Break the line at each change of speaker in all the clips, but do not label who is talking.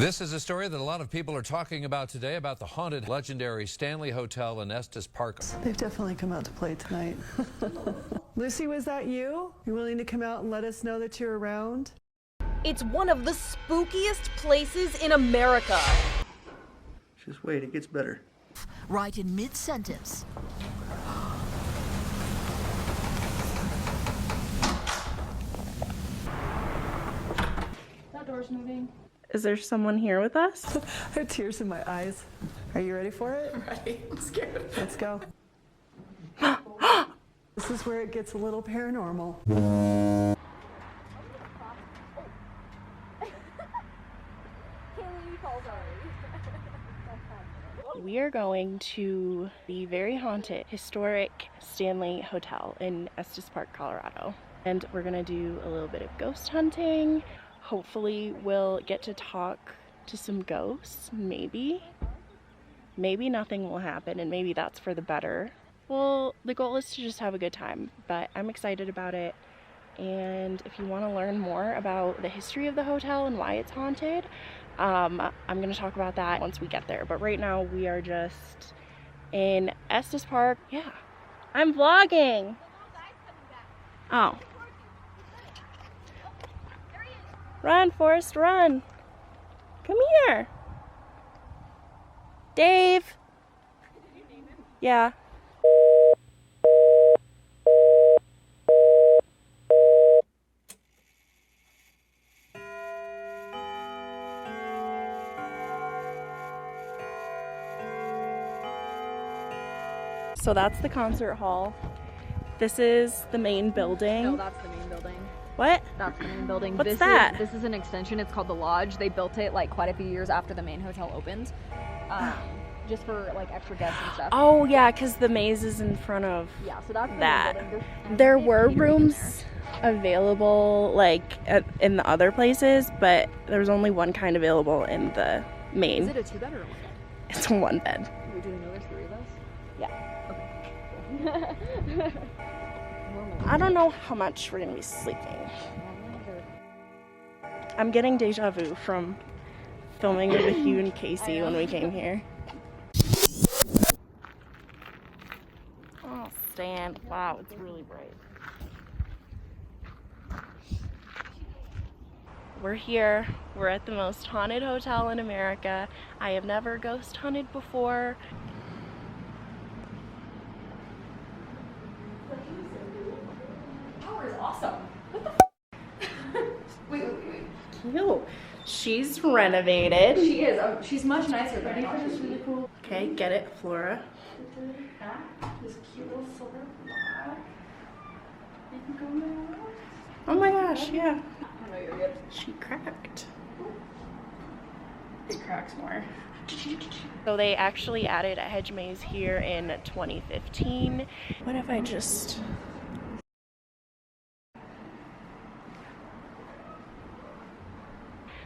This is a story that a lot of people are talking about today, about the haunted, legendary Stanley Hotel in Estes Park.
They've definitely come out to play tonight. Lucy, was that you? You willing to come out and let us know that you're around?
It's one of the spookiest places in America.
Just wait, it gets better.
Right in mid-sentence.
That door's moving.
Is there someone here with us?
I have tears in my eyes. Are you ready for it?
I'm ready. I'm scared.
Let's go. This is where it gets a little paranormal.
We are going to the very haunted, historic Stanley Hotel in Estes Park, Colorado. And we're gonna do a little bit of ghost hunting. Hopefully we'll get to talk to some ghosts, maybe. Maybe nothing will happen and maybe that's for the better. Well, the goal is to just have a good time, but I'm excited about it. And if you want to learn more about the history of the hotel and why it's haunted, I'm going to talk about that once we get there. But right now we are just in Estes Park. Yeah, I'm vlogging. Oh. Run, Forrest, run. Come here. Dave. Yeah. So that's the concert hall. This is the main building.
No, that's the main building.
What?
That's the main building.
What's that?
This is an extension. It's called the Lodge. They built it like quite a few years after the main hotel opened, just for like extra guests and stuff.
Oh yeah, because the maze is in front of
Yeah, so that's the
that.
main building.
There were rooms available like in the other places, but there was only one kind available in the main.
Is it a 2-bed or a 1-bed?
It's a 1-bed.
We're doing another 3 of us?
Yeah.
Okay.
I don't know how much we're gonna be sleeping. I'm getting deja vu from filming with Hugh and Casey when we came here. Oh, Stan. Wow, it's really bright. We're here. We're at the most haunted hotel in America. I have never ghost hunted before.
Power is awesome. Wait.
Cute. She's renovated.
She is. She's much nicer than I thought she would be.
Cool. Okay, get it, Flora.
This cute little silver block. You can go there.
Oh my gosh, yeah.
I know you're good.
She cracked.
It cracks more.
So they actually added a hedge maze here in 2015. What if I just...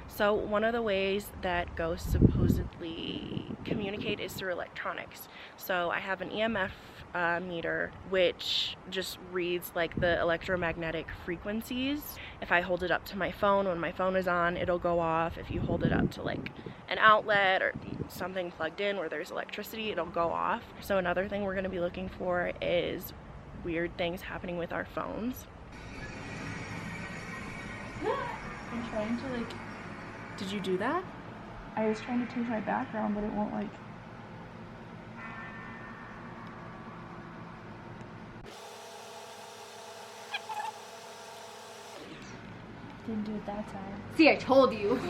So one of the ways that ghosts supposedly communicate is through electronics. So I have an EMF meter which just reads like the electromagnetic frequencies. If I hold it up to my phone, when my phone is on, it'll go off. If you hold it up to like an outlet or something plugged in where there's electricity, it'll go off. So another thing we're going to be looking for is weird things happening with our phones. I'm trying to like... Did you do that? I was trying to change my background, but it won't like...
Didn't do it that time. See, I told you.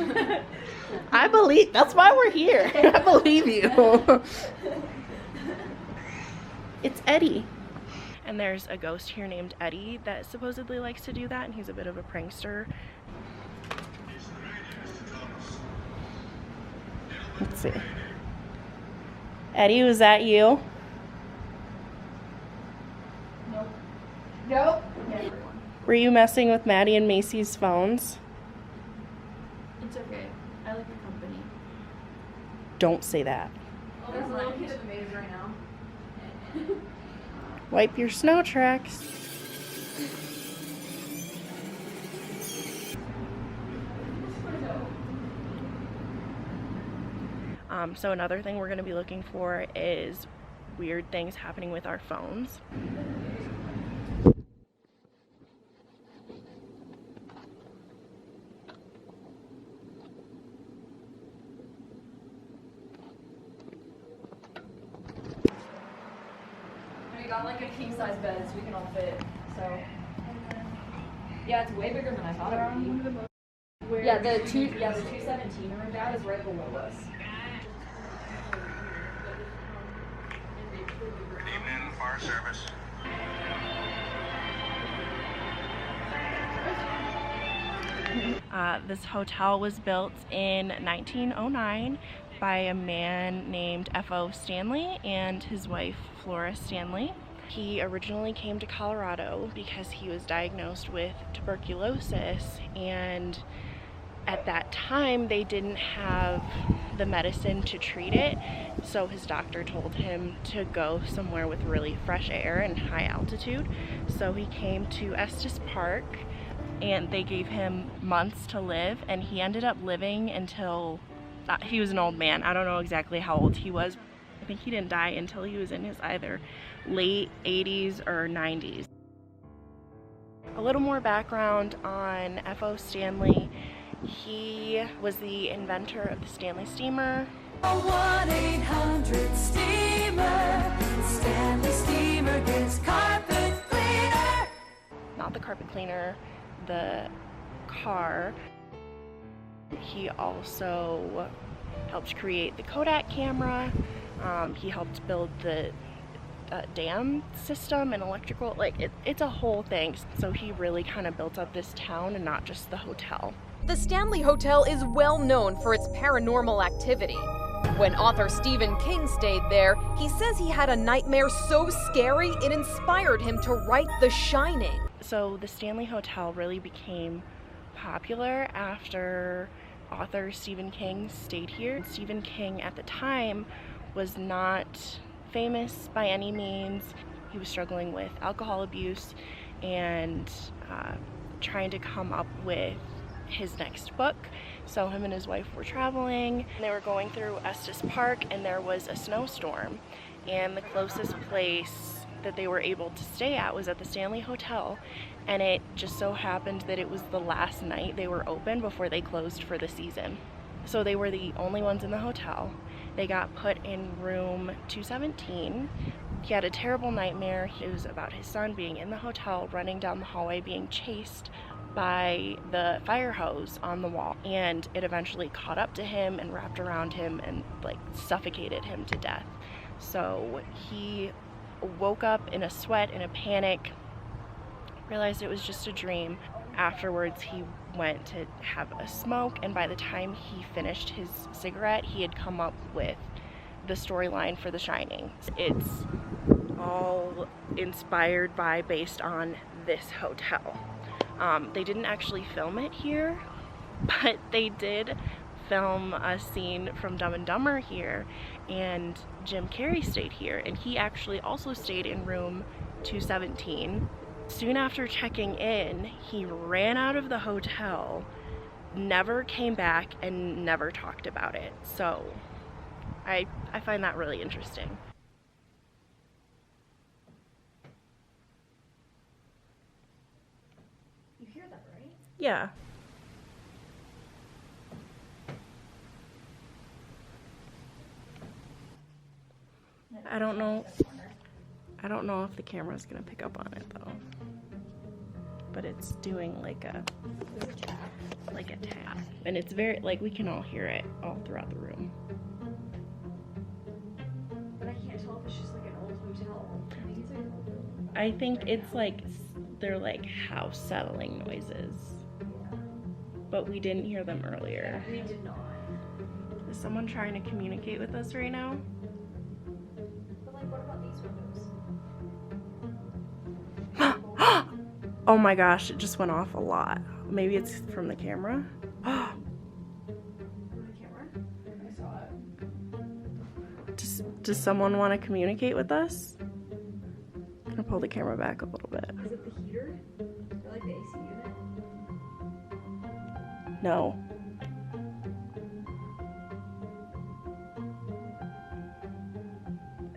I believe, that's why we're here. I believe you. It's Eddie. And there's a ghost here named Eddie that supposedly likes to do that, and he's a bit of a prankster. Let's see. Eddie, was that you?
Nope. Nope.
Were you messing with Maddie and Macy's phones?
It's okay. I like your company.
Don't say that.
Oh, there's a little kid in the maze right now.
Wipe your snow tracks. So another thing we're going to be looking for is weird things happening with our phones.
We got like a king size bed so we can all fit. So yeah, it's way bigger than I thought it would be. Yeah, the 217 room dad is right below us.
Good evening, fire service.
This hotel was built in 1909 by a man named F.O. Stanley and his wife Flora Stanley. He originally came to Colorado because he was diagnosed with tuberculosis, and at that time they didn't have the medicine to treat it, so his doctor told him to go somewhere with really fresh air and high altitude. So he came to Estes Park, and they gave him months to live, and he ended up living until he was an old man. I don't know exactly how old he was. I think he didn't die until he was in his either late 80s or 90s. A little more background on F.O. Stanley. He was the inventor of the Stanley steamer.
1-800-STEAMER. Stanley Steamer gets carpet cleaner.
Not the carpet cleaner, the car. He also helped create the Kodak camera. He helped build the dam system and electrical, it's a whole thing. So he really kind of built up this town and not just the hotel.
The Stanley Hotel is well known for its paranormal activity. When author Stephen King stayed there, he says he had a nightmare so scary it inspired him to write The Shining.
So the Stanley Hotel really became popular after author Stephen King stayed here. Stephen King at the time was not famous by any means. He was struggling with alcohol abuse and trying to come up with his next book. So him and his wife were traveling, and they were going through Estes Park, and there was a snowstorm, and the closest place that they were able to stay at was at the Stanley Hotel, and it just so happened that it was the last night they were open before they closed for the season. So they were the only ones in the hotel. They got put in room 217. He had a terrible nightmare. It was about his son being in the hotel, running down the hallway, being chased by the fire hose on the wall, and it eventually caught up to him and wrapped around him and suffocated him to death. So he woke up in a sweat, in a panic, realized it was just a dream. Afterwards he went to have a smoke, and by the time he finished his cigarette, he had come up with the storyline for The Shining. It's all inspired by, based on this hotel. They didn't actually film it here, but they did film a scene from Dumb and Dumber here, and Jim Carrey stayed here, and he actually also stayed in room 217. Soon after checking in, he ran out of the hotel, never came back, and never talked about it. So I find that really interesting.
You hear that, right?
Yeah. I don't know if the camera's gonna pick up on it though. But it's doing like a tap. And it's very, we can all hear it all throughout the room.
But I can't tell if it's just like an old hotel. I think it's like an old building.
I think it's they're house settling noises. But we didn't hear them earlier.
We did not.
Is someone trying to communicate with us right now?
But what about these windows?
Oh my gosh, it just went off a lot. Maybe it's from the camera.
From the camera? I saw it.
Does someone want to communicate with us? I'm gonna pull the camera back a little bit.
Is it the heater? Or the AC unit?
No.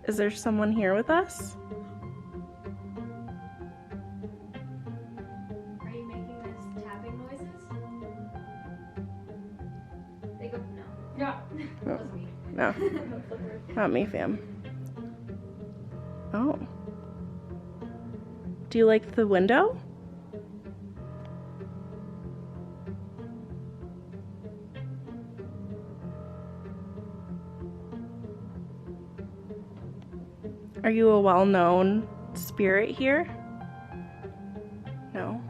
Is there someone here with us?
Are you making this tapping noises? They go, no. Yeah.
No.
Wasn't me.
No, not me, fam. Oh. Do you like the window? Are you a well-known spirit here? No.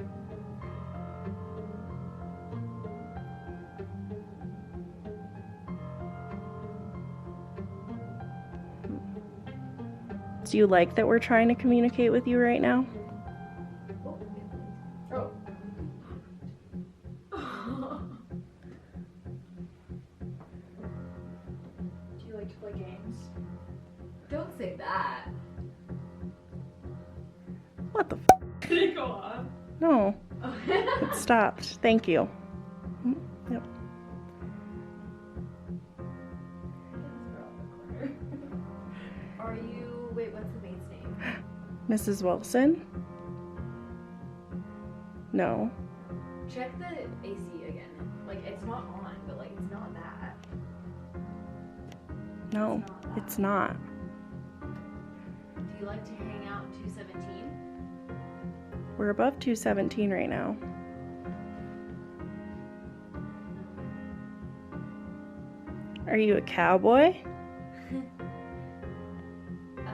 Do you like that we're trying to communicate with you right now?
Oh. Do you like to play games? Don't say that.
What the f?
Did it go off?
No,
Oh.
it stopped. Thank you. Yep.
Are you, wait, what's the maid's name?
Mrs. Wilson? No.
Check the AC again. Like, it's not on, but like, it's not that.
No, it's not.
Do you like to hang out 217?
We're above 217 right now. Are you a cowboy?
I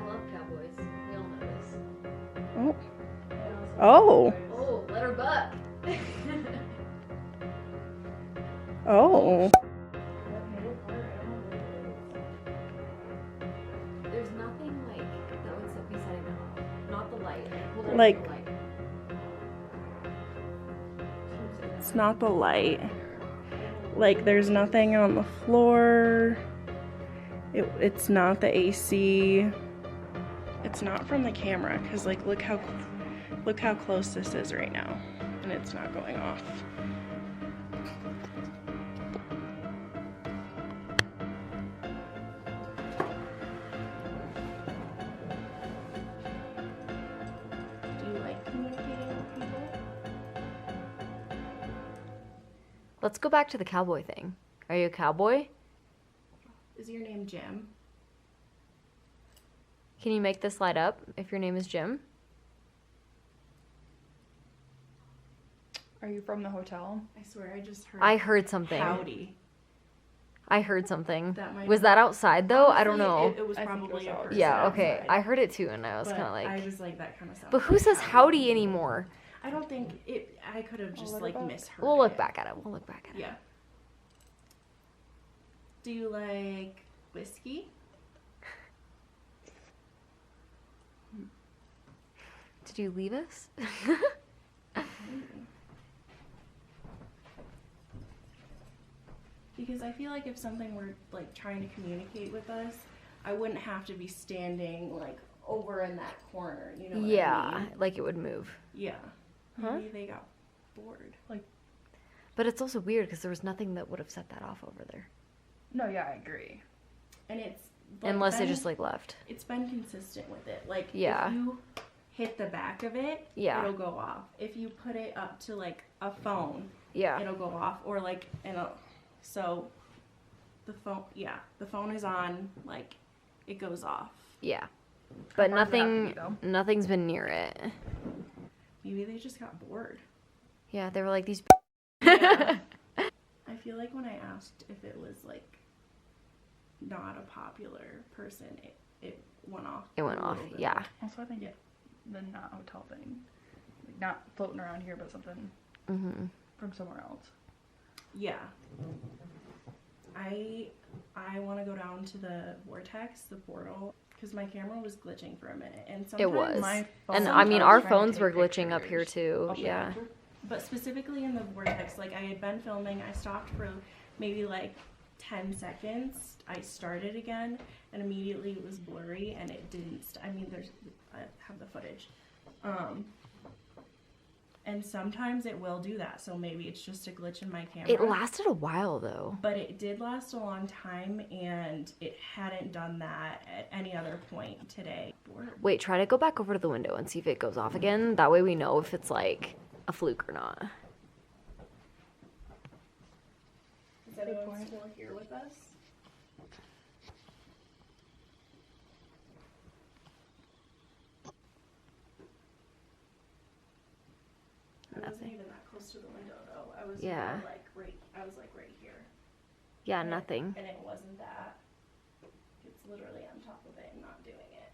love cowboys. We all know this.
Oh. Oh.
Oh, let her buck.
Oh.
There's nothing like that would sit beside me. Not the light. Hold on
Like-
to the light.
It's not the light. Like, there's nothing on the floor. It's not the AC. It's not from the camera, because like look how close this is right now, and it's not going off. Do you like communicating with people?
Let's go back to the cowboy thing. Are you a cowboy?
Is your name Jim?
Can you make this light up if your name is Jim?
Are you from the hotel?
I swear I just heard.
I heard something.
Howdy.
I heard something.
That might
Was
be-
that outside though? I don't know.
It was
I think it
probably
was
a
outside.
person
Yeah, okay.
outside.
I heard it too, and I was
But
kind of
I
like,
was like, that kind of sounds.
but who
like
says howdy anymore?
I don't think it. I could have just
look
like
it up.
misheard.
We'll look
it.
back at it. We'll look back at it.
Yeah. Do you like whiskey?
Did you leave us?
Because I feel like if something were like trying to communicate with us, I wouldn't have to be standing like over in that corner. You know what
Yeah,
I mean?
like it would move.
Yeah.
Huh?
Maybe they got bored.
But it's also weird because there was nothing that would have set that off over there.
No, yeah, I agree.
And it's like,
Unless they
been-
just like left.
it's been consistent with it. Like
Yeah.
if you hit the back of it,
Yeah.
it'll go off. If you put it up to like a phone,
Yeah.
it'll go off. Or like so the phone is on, like it goes off.
Yeah. But
far does it have to
nothing
be, though?
nothing's been near it.
Maybe they just got bored.
Yeah, they were like these
Yeah. I feel like when I asked if it was like not a popular person, it went off.
It went
a
off.
little bit.
Yeah.
Also, I think the not hotel thing, like not floating around here, but something
Mhm.
from somewhere else.
Yeah. I want to go down to the vortex, the portal, because my camera was glitching for a minute, and sometimes
It was.
My
And
phone
I mean,
was
our
trying to
phones
take
were glitching up here
pictures.
too.
Okay.
Yeah.
But specifically in the vortex, like I had been filming, I stopped for maybe like 10 seconds. I started again, and immediately it was blurry, and it didn't. I mean, I have the footage, And sometimes it will do that, so maybe it's just a glitch in my camera.
It lasted a while though.
But it did last a long time, and it hadn't done that at any other point today.
Wait, try to go back over to the window and see if it goes off again. That way we know if it's like a fluke or not.
Is anyone still here with us? I wasn't even that close to the window though. I was like right here.
Yeah, nothing.
And it wasn't that. It's literally on top of it and not doing it.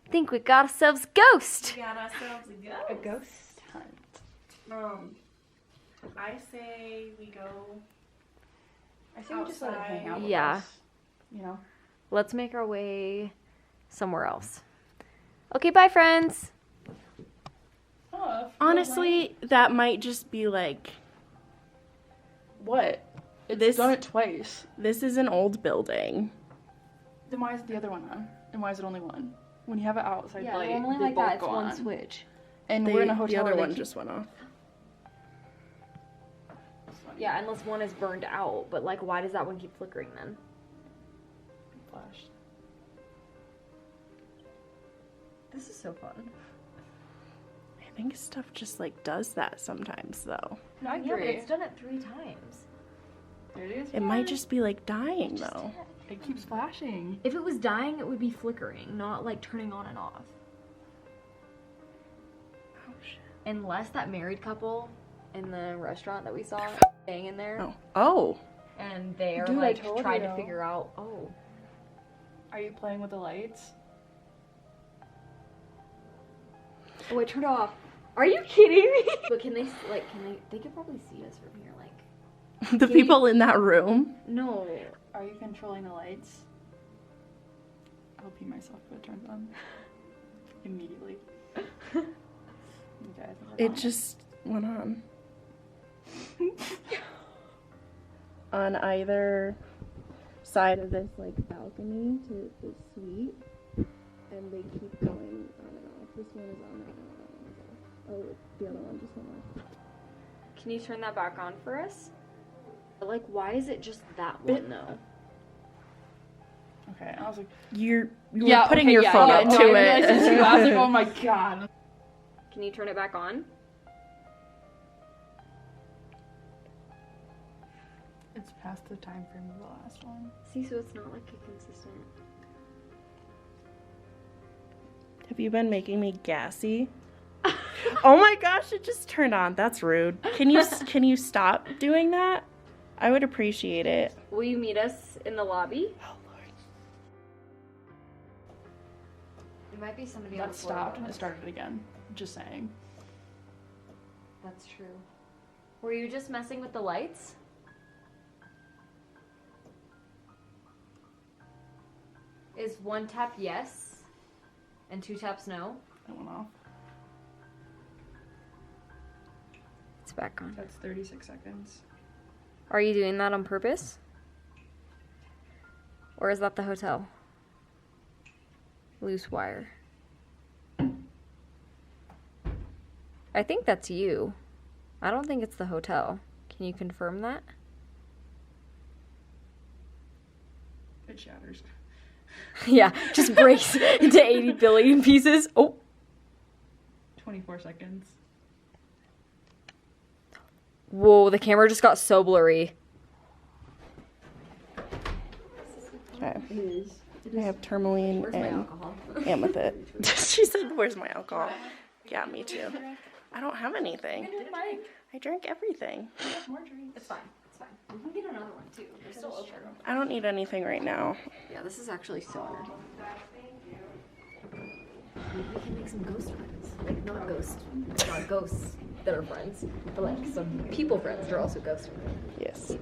I think we got ourselves a ghost.
We got ourselves a ghost.
A ghost hunt.
I say we go.
I think we just let it hang out with
Yeah.
us, you know?
Let's make our way somewhere else. Okay, bye friends.
Oh,
Honestly, that might just be like.
what? It's done it twice.
This is an old building.
Then why is the other one on? And why is it only one? When you have it outside
Yeah,
light,
normally
they
like
both
that, it's
go
one
on.
switch.
And we're in a hotel.
The other
where
one
they keep-
just went off.
Yeah, unless one is burned out. But like, why does that one keep flickering then?
flashed.
This is so fun.
I think stuff just like does that sometimes though.
No, I
Yeah, but
agree.
it's done it 3 times.
There it is.
It might just be like dying though.
It keeps flashing.
If it was dying, it would be flickering, not like turning on and off.
Oh shit.
Unless that married couple in the restaurant that we saw staying in there,
Oh.
and they're
Dude, I
like
told
trying
you.
to figure out. Oh,
Are you playing with the lights?
oh, I turned off. Are you kidding me? But can they They could probably see us from here. Like,
The people in that room.
no.
Are you controlling the lights? I'll pee myself if it turns on. Immediately. Okay, I think we're
It
gone.
just went on. On either side of this like balcony to the suite, and they keep going on and off. This one is on right now. Oh, the other one just went off.
Can you turn that back on for us? Like, why is it just that one though?
Okay, I was like,
You were putting your phone up
no,
to
I
it.
realized it too. I was like, oh my god.
Can you turn it back on?
It's past the time frame of the last one.
See, so it's not like a consistent.
Have you been making me gassy? Oh my gosh, it just turned on. That's rude. Can you stop doing that? I would appreciate it.
Will you meet us in the lobby?
Oh Lord.
It might be somebody
That
else.
stopped and it started again. Just saying.
That's true. Were you just messing with the lights? Is 1 tap yes and 2 taps no?
That went off.
It's back on.
That's 36 seconds.
Are you doing that on purpose? Or is that the hotel? Loose wire. I think that's you. I don't think it's the hotel. Can you confirm that?
It shatters.
Yeah, just breaks into 80 billion pieces. Oh.
24 seconds.
Whoa, the camera just got so blurry.
Okay.
It is.
I have tourmaline
Where's my
and
alcohol?
amethyst. She said, "Where's my alcohol?" Yeah, me too. I don't have anything. I drank everything.
It's fine. It's fine. We can get another one too. They're still open.
I don't need anything right now.
Yeah, this is actually so weird. Maybe we can make some ghost friends. Like, not ghosts that are friends, but like some people friends that are also ghost friends.
Yes.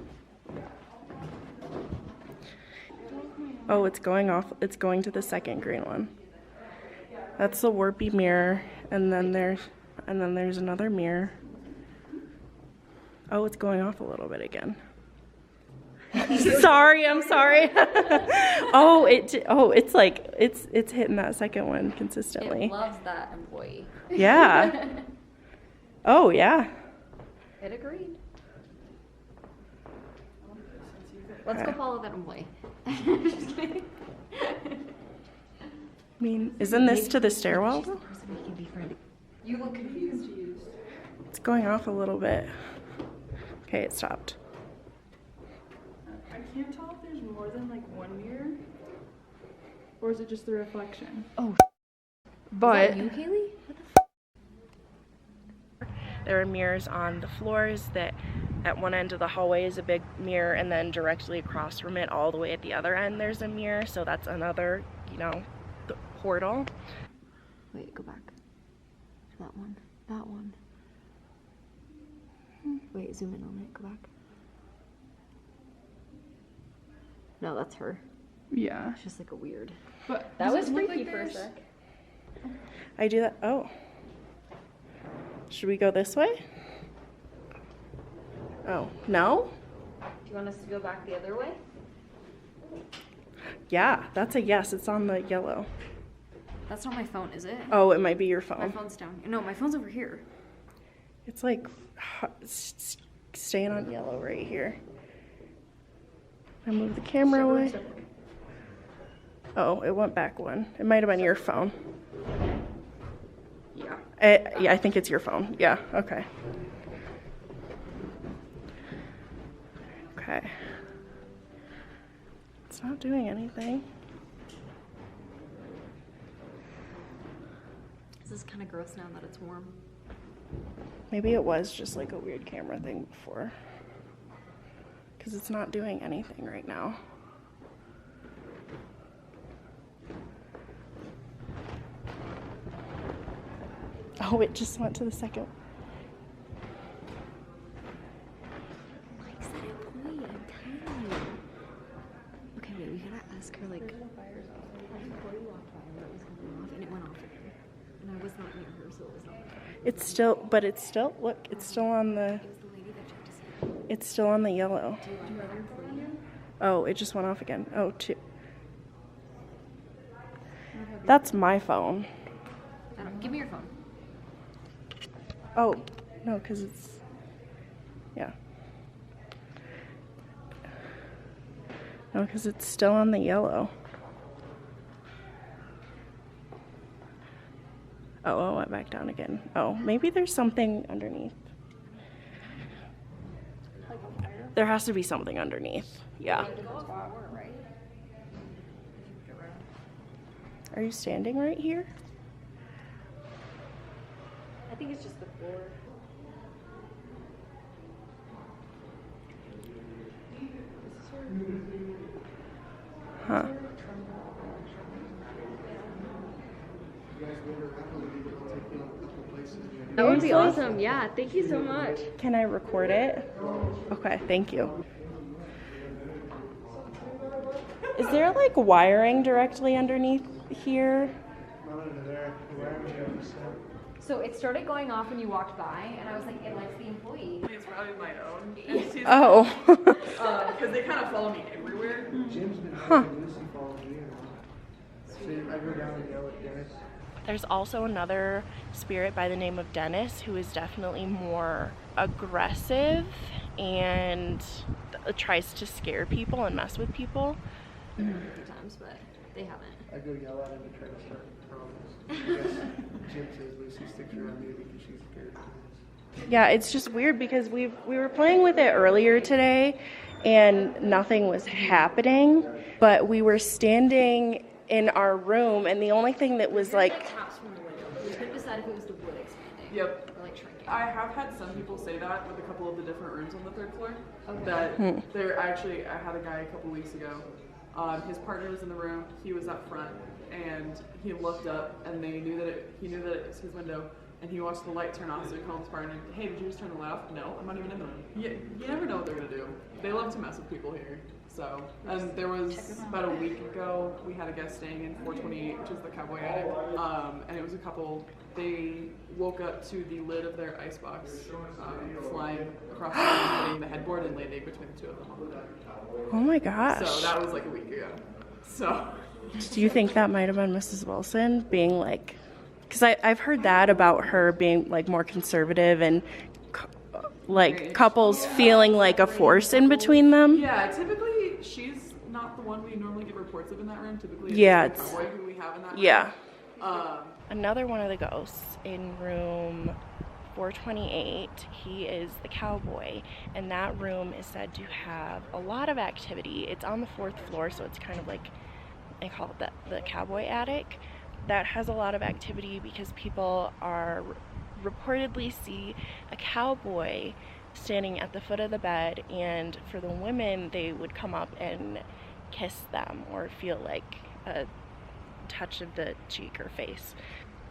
Oh, it's going off. It's going to the second green one. That's the warpy mirror, and then there's another mirror. Oh, it's going off a little bit again. Sorry, I'm sorry. It's like it's hitting that second one consistently.
It loves that employee.
Yeah. Oh yeah.
It agreed. Let's go follow that employee. Just kidding.
I mean, isn't this to the stairwell?
You look confused.
It's going off a little bit. Okay, it stopped.
I can't tell if there's more than like one mirror, or is it just the reflection?
Oh,
but
is that you, Kaylee?
There are mirrors on the floors. That at one end of the hallway is a big mirror, and then directly across from it, all the way at the other end, there's a mirror. So that's another, the portal.
Wait, go back. That one. That one. Wait, zoom in on it. Go back. No, that's her.
Yeah.
It's just like a weird.
But
that was
does it look
freaky
like
for a
there's-
sec.
I do that. Oh. Should we go this way? Oh, no?
Do you want us to go back the other way?
Yeah, that's a yes. It's on the yellow.
That's not my phone, is it?
Oh, it might be your
My
phone.
phone's down. No, my phone's over here.
It's like staying on yellow right here. I move the camera away. Oh, it went back one. It might have been your phone.
Yeah.
Yeah, I think it's your phone. Yeah, okay. Okay. It's not doing anything.
This is kind of gross now that it's warm.
Maybe it was just like a weird camera thing before. Because it's not doing anything right now. Oh, it just went to the second.
Mike's that employee, I'm telling you. Okay, wait, we gotta ask her, like, before you walked by, and it was going off, and it went off again. And I was not near her, so it was not my phone.
It's still, but it's still, look, it's still on the,
It was the lady that checked us in.
it's still on the yellow.
Do you want another employee?
Oh, it just went off again. Oh, two. That's my phone.
I don't, give me your phone.
Oh, no, because it's, yeah. No, because it's still on the yellow. Oh, it went back down again. Oh, maybe there's something underneath. There has to be something underneath. Yeah. Are you standing right here?
I think it's just the floor.
Huh.
That would be awesome. Yeah, thank you so much.
Can I record it? Okay, thank you. Is there like wiring directly underneath here?
Not under there. The wiring you have to
So it started going off when you walked by, and I was like, it likes the employee.
It's probably my own.
Oh.
Because they kind of follow me everywhere.
Jim's been having Lucy follow me around. So I go down and yell at Dennis.
There's also another spirit by the name of Dennis who is definitely more aggressive and tries to scare people and mess with people.
A few times, but they haven't.
I go yell at him and try to start problems. I guess Jim says Lucy sticks around me because she's scared.
Yeah, it's just weird because we were playing with it earlier today and nothing was happening, but we were standing in our room and the only thing that was like
Taps from the window. We couldn't decide if it was the wood expanding.
Yep.
Or like shrinking.
I have had some people say that with a couple of the different rooms on the third floor.
Okay.
That they're actually, I had a guy a couple weeks ago. His partner was in the room. He was up front, and he looked up, and he knew that it was his window, and he watched the light turn off. So he called his partner. Hey, did you just turn the light off? No, I'm not even in the room. You never know what they're gonna do. They love to mess with people here. So, and there was about a week ago, we had a guest staying in 428, which is the cowboy attic, and it was a couple. They woke up to the lid of their icebox flying across the room, hitting the headboard, and laid egg between the two of them on the bed.
Oh my gosh.
So that was like a week ago. So.
Do you think that might have been Mrs. Wilson being like, because I've heard that about her being like more conservative and like couples feeling like a force in between them?
Yeah, typically she's not the one we normally get reports of in that room. Typically it's the cowboy who we have in that room.
Another one of the ghosts in room 428, he is the cowboy, and that room is said to have a lot of activity. It's on the 4th floor, so it's kind of like, I call it the cowboy attic. That has a lot of activity because people are reportedly see a cowboy standing at the foot of the bed, and for the women, they would come up and kiss them or feel like a touch of the cheek or face.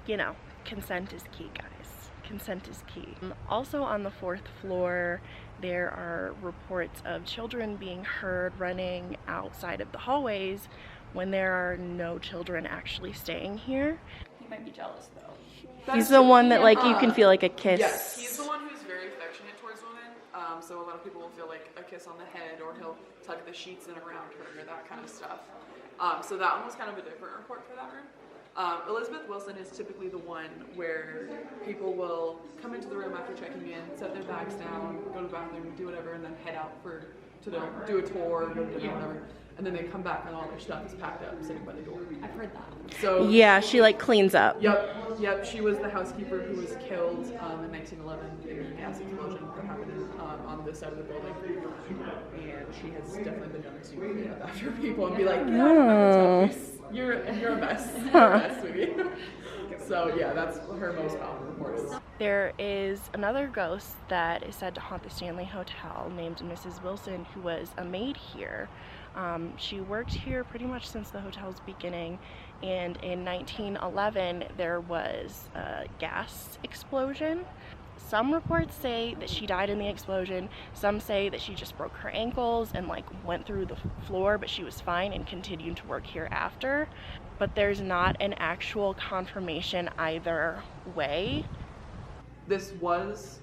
You know, consent is key, guys. Consent is key. Also on the 4th floor, there are reports of children being heard running outside of the hallways when there are no children actually staying here.
He might be jealous though.
He's the one that like you can feel like a kiss.
Yes, he's the one who's very affectionate towards women. So a lot of people will feel like a kiss on the head, or he'll tug the sheets in around her, or that kind of stuff. So that one was kind of a different report for that room. Elizabeth Wilson is typically the one where people will come into the room after checking in, set their bags down, go to the bathroom, do whatever, and then head out to do a tour, go to dinner, whatever. And then they come back and all their stuff is packed up, sitting by the door.
I've heard that.
So
yeah, she like cleans up.
Yep. She was the housekeeper who was killed in 1911 in a gas explosion that happened on this side of the building. And she has definitely been known to clean up after people and be like, you're a mess. You're a mess, sweetie. So yeah, that's her most common report.
There is another ghost that is said to haunt the Stanley Hotel named Mrs. Wilson, who was a maid here. She worked here pretty much since the hotel's beginning, and in 1911 there was a gas explosion. Some reports say that she died in the explosion. Some say that she just broke her ankles and like went through the floor, but she was fine and continued to work here after. But there's not an actual confirmation either way.
This was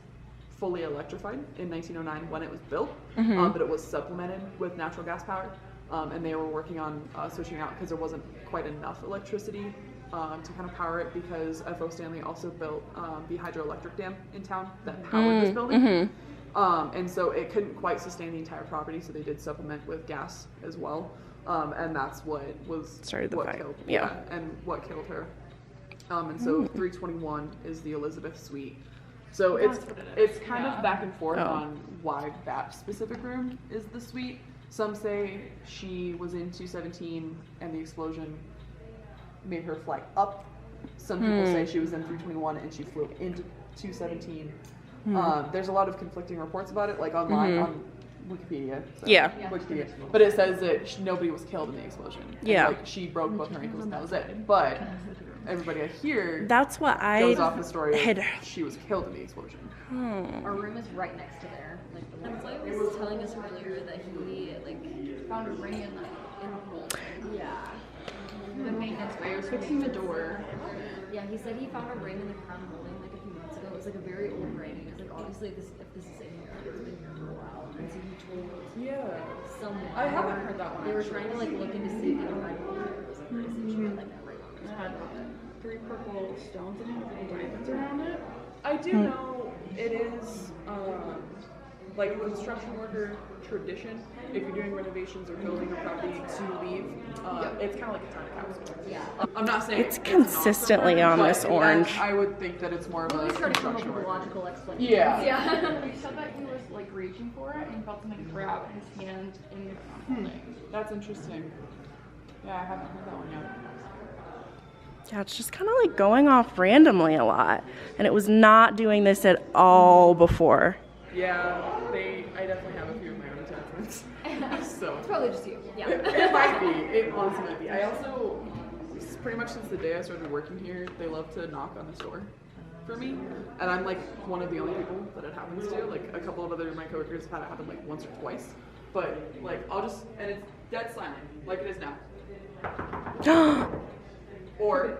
fully electrified in 1909 when it was built, but it was supplemented with natural gas power, and they were working on switching out because there wasn't quite enough electricity to kind of power it, because F.O. Stanley also built the hydroelectric dam in town that powered this building. And so it couldn't quite sustain the entire property, so they did supplement with gas as well. And that's what
started the fire.
Killed,
yeah,
and what killed her. And so 321 is the Elizabeth suite. So it's kind of back and forth on why that specific room is the suite. Some say she was in 217 and the explosion made her fly up. Some people say she was in 321 and she flew into 217. There's a lot of conflicting reports about it, like online on Wikipedia. So, Wikipedia. But it says that nobody was killed in the explosion.
Yeah.
Like, she broke both her ankles and that was it. But everybody here
that's what
goes off the story of she was killed in the explosion.
Our room is right next to there. Like the employee was telling us earlier that he found a ring in the hole. Yeah. The maintenance guy was fixing the door. Yeah, he said he found a ring in the crown molding like a few months ago. It was like a very old ring. He was like, obviously if this is in here, it's been here for a while. And so he told someone.
I haven't heard that one.
They were trying to look into see if they could find a hole. It was like pretty she had that ring on
It had 3 purple stones in it with little diamonds around it.
I do know it is like construction worker tradition. If you're doing renovations or building a property to leave, it's kind of like a time capsule. Yeah. I'm not saying
it's consistently on this orange.
I would think that it's more of a construction worker.
Logical explanation.
Yeah.
He said that he was like reaching for it and he felt something grab his hand in the crown molding.
That's interesting. Yeah, I haven't heard that one yet.
Yeah, it's just kind of like going off randomly a lot, and it was not doing this at all before.
Yeah, I definitely have a few of my own attachments. So
it's probably just you. Yeah.
It might be. It honestly might be. I also, pretty much since the day I started working here, they love to knock on the door for me. And I'm like one of the only people that it happens to. Like a couple of my coworkers have had it happen like once or twice. but like I'll just, and it's dead silent, like it is now. Or,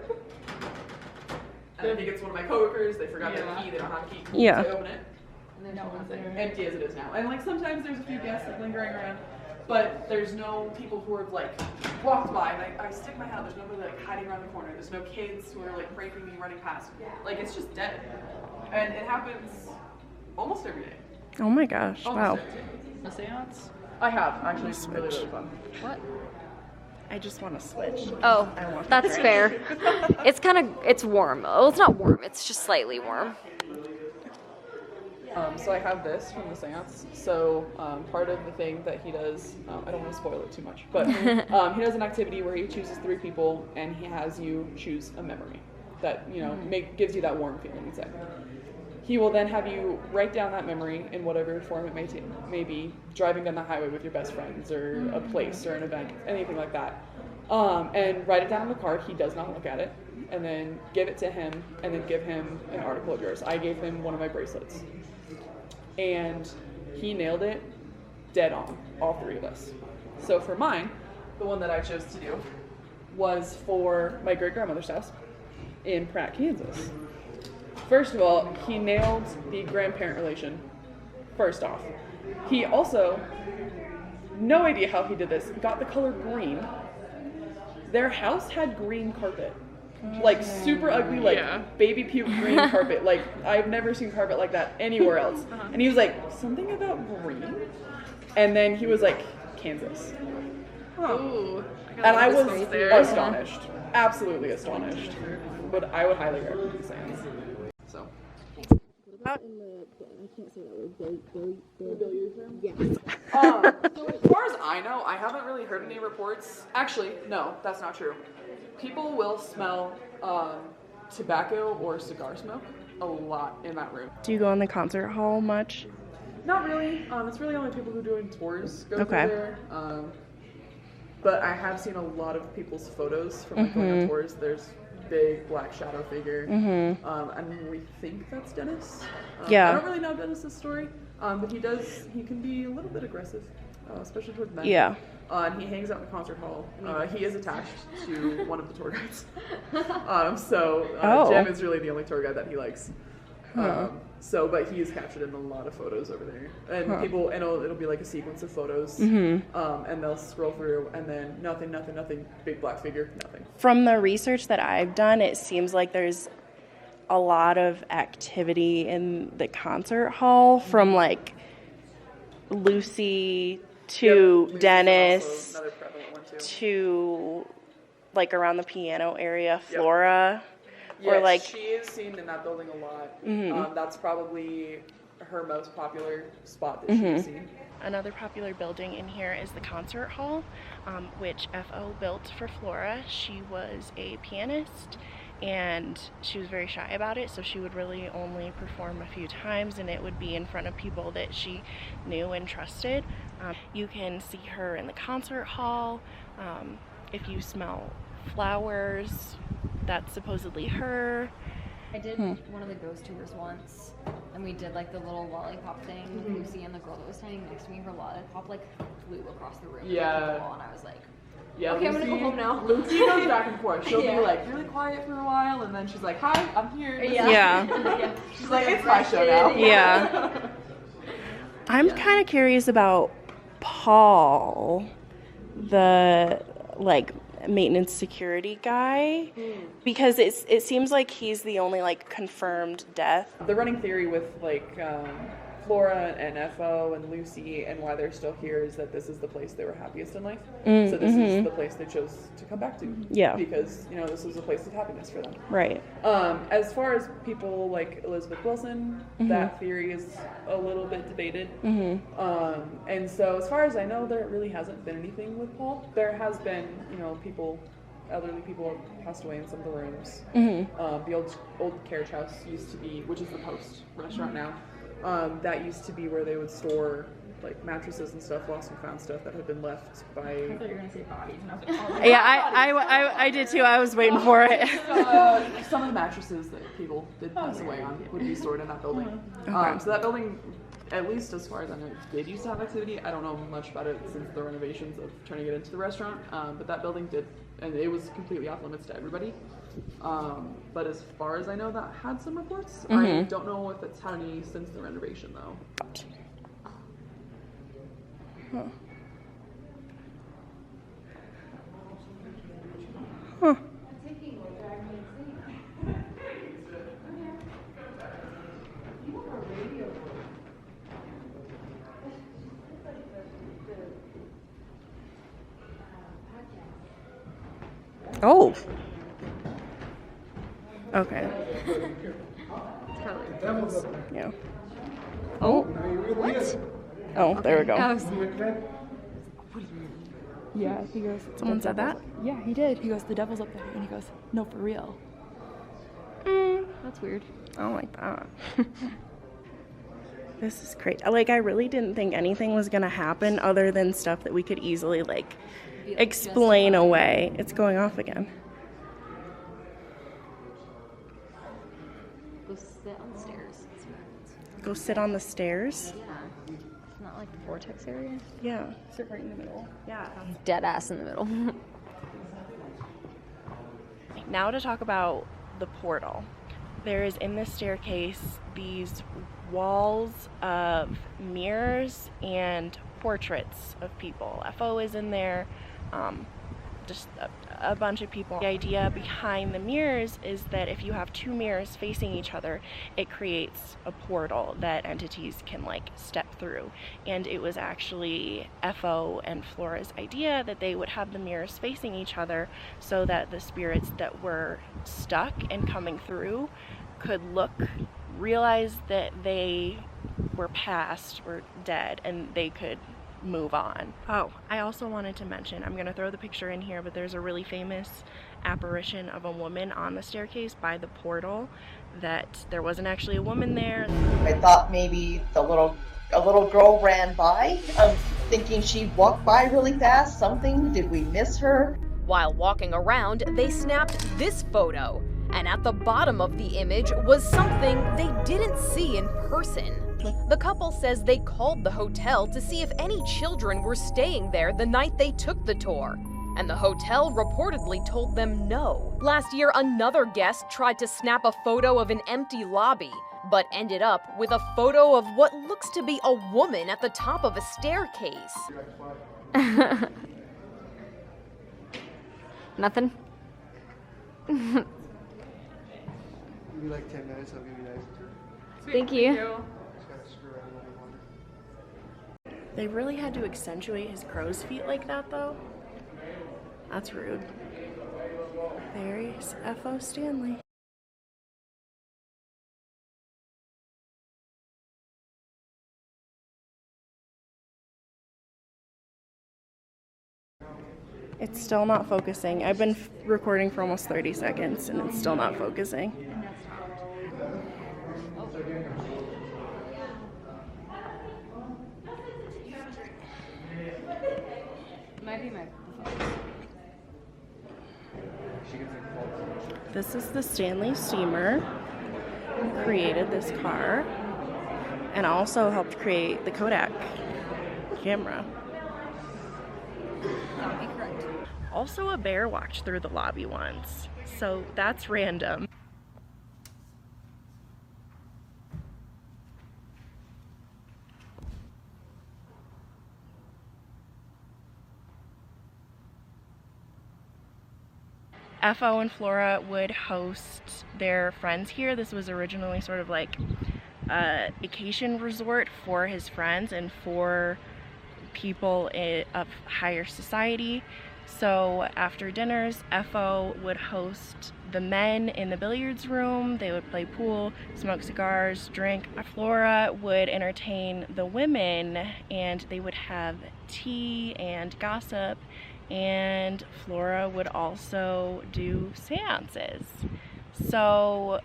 and if he gets one of my coworkers, they forgot their key, they don't have a key,
Yeah.
to open it. And then no one's there. Empty as it is now. And like sometimes there's a few guests like lingering around, but there's no people who have like walked by, and I stick my head out, there's nobody like hiding around the corner, there's no kids who are like pranking me running past. Like it's just dead. And it happens almost every day.
Oh my gosh, wow.
A seance? I have, actually. It's really, really fun.
What?
I just want to switch.
Oh, that's fair. It's warm. Oh, it's not warm. It's just slightly warm.
So I have this from the seance. So part of the thing that he does, I don't want to spoil it too much, but he does an activity where he chooses 3 people and he has you choose a memory that, you know, gives you that warm feeling inside. He will then have you write down that memory in whatever form it may take. Maybe driving down the highway with your best friends, or a place, or an event, anything like that. And write it down on the card. He does not look at it. And then give it to him, and then give him an article of yours. I gave him one of my bracelets. And he nailed it dead on, all 3 of us. So for mine, the one that I chose to do was for my great-grandmother's house in Pratt, Kansas. First of all, he nailed the grandparent relation, first off. He also, no idea how he did this, got the color green. Their house had green carpet. Like super ugly, like baby puke green carpet. Like I've never seen carpet like that anywhere else. And he was like, something about green? And then he was like, Kansas.
Ooh,
and I was astonished. Absolutely astonished. But I would highly recommend the seance. So.
What about in the, I can't say that word,
billiard room? Yeah. So as far as I know, I haven't really heard any reports. Actually, no, that's not true. People will smell tobacco or cigar smoke a lot in that room.
Do you go in the concert hall much?
Not really. It's really only people who are doing tours go through there. But I have seen a lot of people's photos from like going on tours. There's big black shadow figure. And we think that's Dennis.
Yeah.
I don't really know Dennis's story, but he can be a little bit aggressive, especially towards men.
Yeah.
And he hangs out in the concert hall. He is attached to one of the tour guides. Jim is really the only tour guide that he likes. But he is captured in a lot of photos over there. And people, and it'll be like a sequence of photos. And they'll scroll through, and then nothing, big black figure, nothing.
From the research that I've done, it seems like there's a lot of activity in the concert hall, from like Lucy to Dennis to like around the piano area, Flora.
Yeah,
or like
she is seen in that building a lot. That's probably her most popular spot that she's seen.
Another popular building in here is the concert hall, which FO built for Flora. She was a pianist and she was very shy about it, so she would really only perform a few times, and it would be in front of people that she knew and trusted. You can see her in the concert hall. If you smell flowers, that's supposedly her.
I did one of the ghost tours once, and we did like the little lollipop thing with Lucy, and the girl that was standing next to me, her lollipop like flew across the room.
Yeah.
And I was like,
yeah,
okay,
Lucy,
I'm gonna go home now.
Lucy goes back and forth. She'll be like really quiet for a while, and then she's like, hi, I'm here.
Yeah.
She's like, it's my show now.
Yeah. I'm kind of curious about Paul, the like maintenance security guy, because it seems like he's the only like confirmed death.
The running theory with like Flora and FO and Lucy and why they're still here is that this is the place they were happiest in life. So this is the place they chose to come back to.
Yeah.
Because, you know, this was a place of happiness for them.
Right.
As far as people like Elizabeth Wilson, that theory is a little bit debated. And so as far as I know, there really hasn't been anything with Paul. There has been, you know, elderly people have passed away in some of the rooms. The old carriage house used to be, which is the Post restaurant now. That used to be where they would store like mattresses and stuff, lost and found stuff that had been left by.
I thought you were gonna say bodies, and I was like, oh,
Yeah, I did too. I was waiting for it.
Some of the mattresses that people did pass away on would be stored in that building. So that building at least as far as I know, it did used to have activity. I don't know much about it since the renovations of turning it into the restaurant, but that building did, and it was completely off limits to everybody. But as far as I know, that had some reports. I don't know if it's had any since the renovation, though.
Huh. Huh. Oh. Okay. Yeah. Oh.
What?
Oh, there we go.
Yeah, he goes.
Someone said that?
Yeah, he did. He goes, the devil's up there. And he goes, no, for real.
That's weird.
I don't like that. This is crazy. Like, I really didn't think anything was gonna happen other than stuff that we could easily, like, explain away. It's going off again.
Go sit on the stairs.
Go sit on the stairs?
Yeah. It's not like the vortex area.
Yeah. Sit right in the middle. Yeah.
Dead ass in the middle.
Now to talk about the portal. There is in this staircase these walls of mirrors and portraits of people. FO is in there, just a bunch of people. The idea behind the mirrors is that if you have two mirrors facing each other, it creates a portal that entities can like step through. And it was actually FO and Flora's idea that they would have the mirrors facing each other so that the spirits that were stuck and coming through could look, realize that they were past or dead, and they could move on. Oh, I also wanted to mention, I'm gonna throw the picture in here, but there's a really famous apparition of a woman on the staircase by the portal that there wasn't actually a woman there.
I thought maybe a little girl ran by. I'm thinking she walked by really fast. Something, did we miss her?
While walking around, they snapped this photo, and at the bottom of the image was something they didn't see in person. The couple says they called the hotel to see if any children were staying there the night they took the tour, and the hotel reportedly told them no. Last year, another guest tried to snap a photo of an empty lobby, but ended up with a photo of what looks to be a woman at the top of a staircase.
Nothing?
Give me like 10 minutes, I'll give you guys.
Thank you.
Just gotta screw around a little more.
They really had to accentuate his crow's feet like that, though. That's rude. There's FO Stanley. It's still not focusing. I've been recording for almost 30 seconds and it's still not focusing.
Might be my
This is the Stanley steamer. Who created this car and also helped create the Kodak camera.
That would be correct.
Also, a bear walked through the lobby once, so that's random. FO and Flora would host their friends here. This was originally sort of like a vacation resort for his friends and for people of higher society. So after dinners, FO would host the men in the billiards room. They would play pool, smoke cigars, drink. Flora would entertain the women and they would have tea and gossip. And Flora would also do seances. So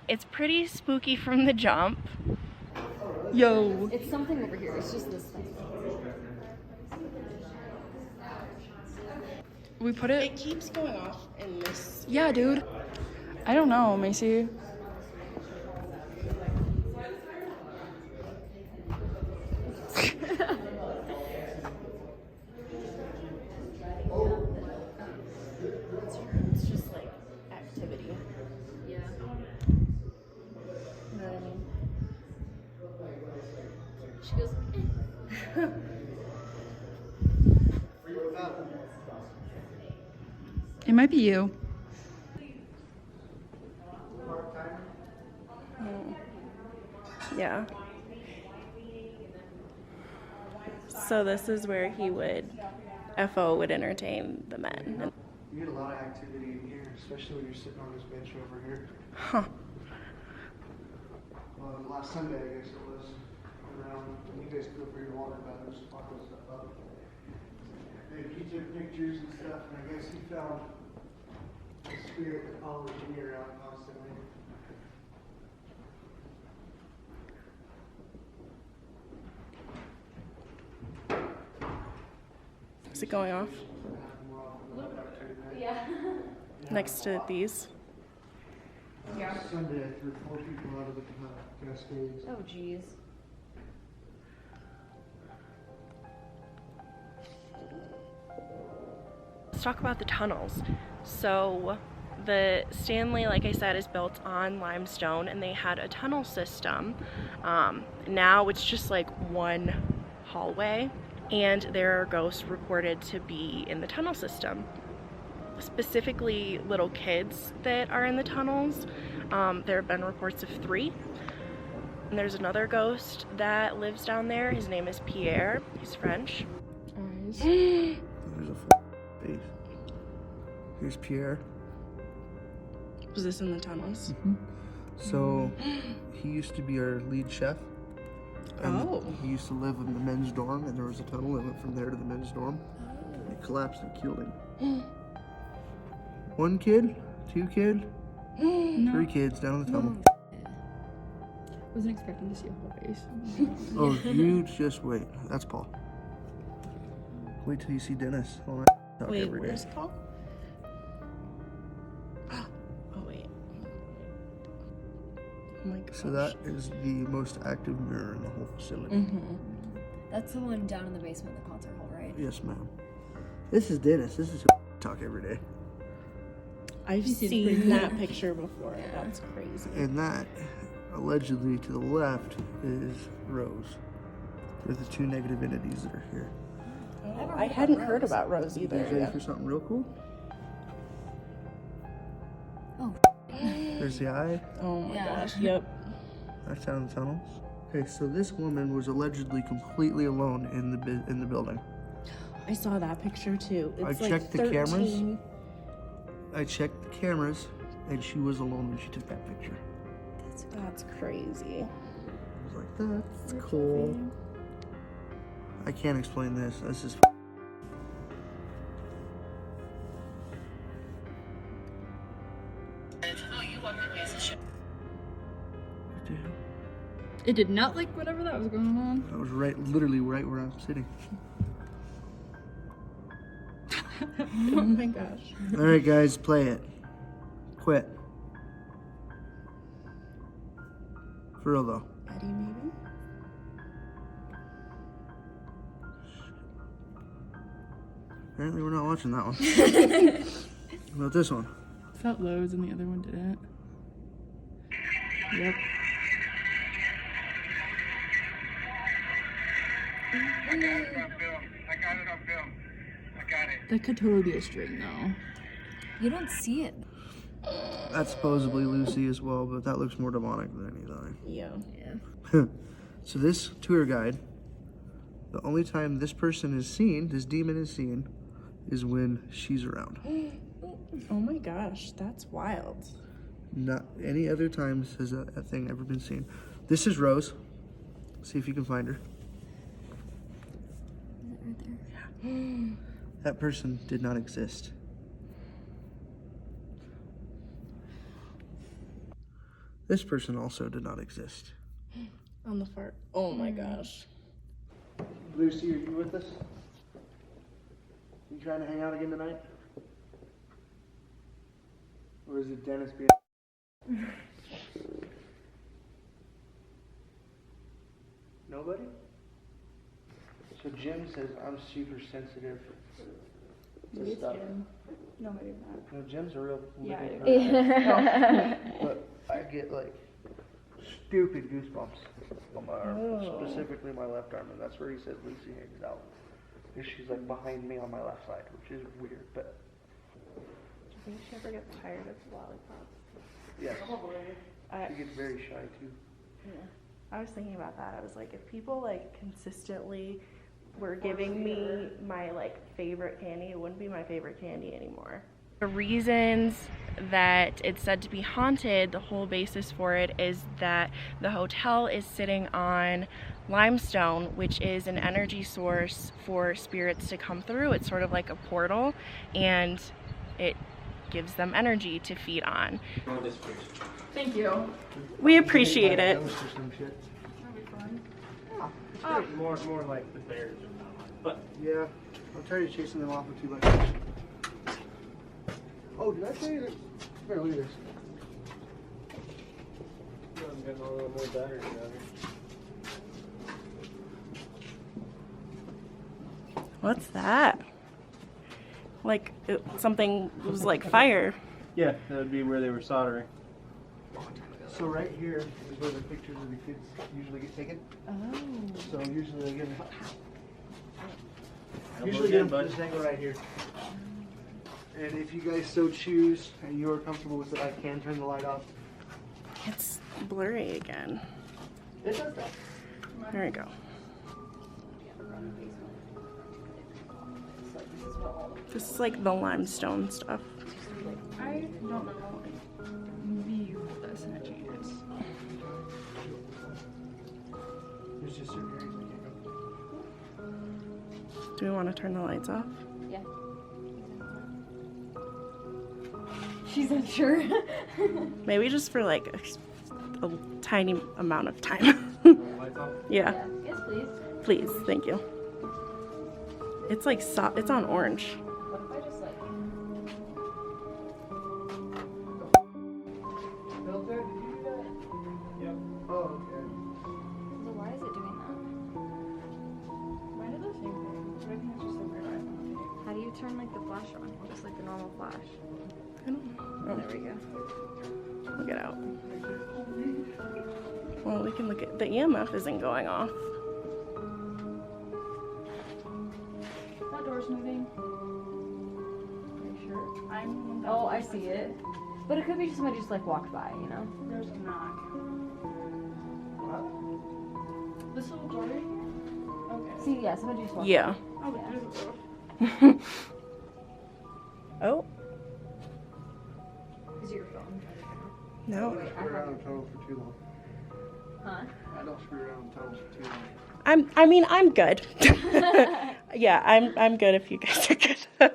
it's pretty spooky from the jump. Yo.
It's something over here. It's just this thing.
We put it.
It keeps going off in this.
Yeah, dude. I don't know, Macy. It might be you.
Yeah. So this is where he would, FO would entertain the men.
You get a lot of activity in here, especially when you're sitting on this bench over here.
Huh.
Well, last Sunday, I guess it was, around, when you guys go for your water baths, lock this stuff up. And he took pictures and stuff, and I guess he found a spirit that followed me around constantly.
Is it going off?
Yeah.
Next to these?
Yeah. Sunday, I threw 4 people out of the Cascades.
Oh, jeez.
Let's talk about the tunnels. So the Stanley, like I said, is built on limestone, and they had a tunnel system. Now it's just like one hallway, and there are ghosts reported to be in the tunnel system. Specifically little kids that are in the tunnels. There have been reports of 3. And there's another ghost that lives down there. His name is Pierre. He's French.
There's a face. Here's Pierre.
Was this in the tunnels?
Mm-hmm. So he used to be our lead chef. And he used to live in the men's dorm, and there was a tunnel that went from there to the men's dorm. It collapsed and killed him. 1 kid, 2 kid, 3 kids down in the tunnel.
Wasn't expecting to see a whole face.
Oh, you just wait. That's Paul. Wait till you see Dennis. Oh, talk
Wait,
every day.
where's Paul? Oh, wait. Oh my gosh.
So that is the most active mirror in the whole facility.
Mm-hmm.
That's the one down in the basement of the concert hall, right?
Yes, ma'am. This is Dennis. This is who talk every day.
I've seen that picture before. That's crazy.
And that, allegedly to the left, is Rose. They're the 2 negative entities that are here.
Oh, I hadn't heard about Rose either.
You ready for something real cool?
Oh.
There's the eye.
Oh my gosh. Yep.
That's down the tunnels. Okay, so this woman was allegedly completely alone in the building.
I saw that picture too. It's
I checked
like
the cameras.
13.
I checked the cameras, and she was alone when she took that picture.
That's crazy.
I was like, that's cool. I can't explain this. This is.
It did not like whatever that was going on.
That was literally right where I'm sitting.
Oh my gosh.
All right, guys, play it. Quit. For real though.
Eddie, maybe?
Apparently, we're not watching that one. What about this one?
Felt Lowe's and the other one didn't. Yep.
I got it on film.
That could totally be a string though.
You don't see it.
That's supposedly Lucy as well, but that looks more demonic than anything.
Yeah.
So this tour guide, the only time this person is seen, this demon is seen, is when she's around.
Oh my gosh, that's wild.
Not any other times has that thing ever been seen. This is Rose. See if you can find her.
Is it right there?
That person did not exist. This person also did not exist.
On the far. Oh my gosh.
Lucy, are you with us? You trying to hang out again tonight? Or is it Dennis being... Nobody? So Jim says I'm super sensitive to stuff.
No, maybe not.
No, Jim's a real
Yeah,
but I get like stupid goosebumps on my arm, specifically my left arm, and that's where he says Lucy hangs out. Because she's like behind me on my left side, which is weird, but
think she ever gets tired of the lollipops.
Yes.
Probably.
She gets very shy too.
Yeah. I was thinking about that. I was like, if people like consistently were giving me my like favorite candy, it wouldn't be my favorite candy anymore. The reasons that it's said to be haunted, the whole basis for it is that the hotel is sitting on limestone, which is an energy source for spirits to come through. It's sort of like a portal, and it gives them energy to feed on.
Thank you.
We appreciate it.
More like the bears. But
yeah, I'll try to chasing them off with 2 by 6. Oh, did I say that? Here, look at this.
I'm getting a little more battery down here.
What's that? Like something was like fire.
Yeah, that would be where they were soldering.
So right here is where the pictures of the kids usually get taken.
Oh.
So usually they get them.
Elbows
Usually
in,
get them
bud.
this angle right here. And if you guys so choose and you are comfortable with it, I can turn the light off.
It's blurry again.
It does that.
There we go. This is like the limestone stuff.
I don't know how beautiful this energy is.
There's just certain areas we can't go.
Do we want to turn the lights off?
Yeah. She's unsure.
Maybe just for like a tiny amount of time. Yeah.
Yes, please.
Please, thank you. It's like it's on orange.
What if I just like...
Filter, did you do that? Yep. Oh, okay.
So why is it doing that?
Mine did the same thing, but I think it's just a weird iPhone.
How do you turn like the flash on? Just like the normal flash.
I don't know. Oh,
There we go.
look it out. Well, we can look at the EMF isn't going off.
That door's moving. Are you sure? I'm.
Oh, I see it. But it could be just somebody just like walked by, you know?
There's a knock. This little door right here? Okay.
See, yeah, somebody just walked
Yeah.
by.
Oh, there's a door.
Oh,
Is it your phone?
no.
I don't screw around in tunnels for too long.
Huh?
I don't screw around in tunnels for too long.
I'm good. Yeah, I'm good if you guys are good.
To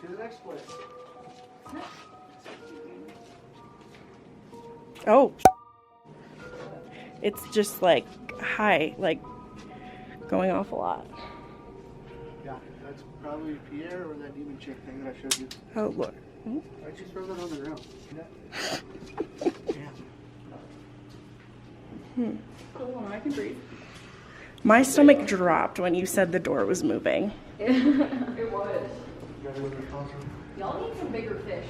the next place.
Oh. It's just like high, like going off a lot.
Yeah, that's probably Pierre or that demon chick thing that I showed you.
Oh, Lord.
Why'd you throw that on the ground? See that? Yeah.
Hold on, I can breathe.
My stomach dropped when you said the door was moving.
It was.
You gotta go to the concert.
Y'all need some bigger fish.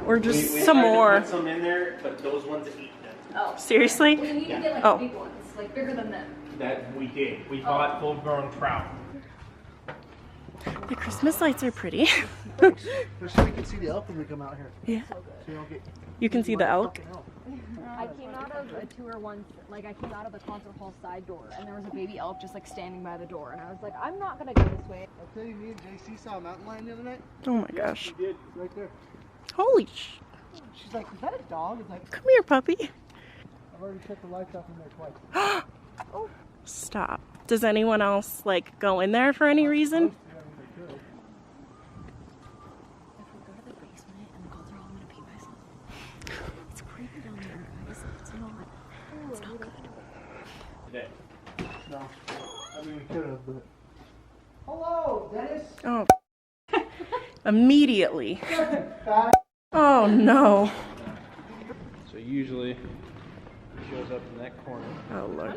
Or just
We
some
tried to
more.
put some in there, but those ones eat them.
Oh.
Seriously?
Well, you need to get like
Oh.
big ones, like bigger than them.
That we did. We bought full-grown trout.
The Christmas lights are pretty.
Just so we can see the elk when we come out here.
Yeah.
So you don't get
You can see the elk.
I came out of a tour once, like I came out of the concert hall side door, and there was a baby elk just like standing by the door, and I was like, I'm not gonna go this way.
I'll tell you, me and JC saw a mountain lion the other night.
Oh my gosh.
We did. Right there.
Holy sh.
She's like, is that a dog? It's like,
Come here, puppy.
I've already shut the lights off in there twice.
Oh. Stop. Does anyone else like go in there for any reason?
If we go to the basement and the girls are all gonna pee myself. It's creepy down there, guys. It's not good.
Today.
No. I mean, we could have, but. Hello, Dennis.
Oh. Immediately. Oh no.
So usually it shows up in that corner.
Oh Lord.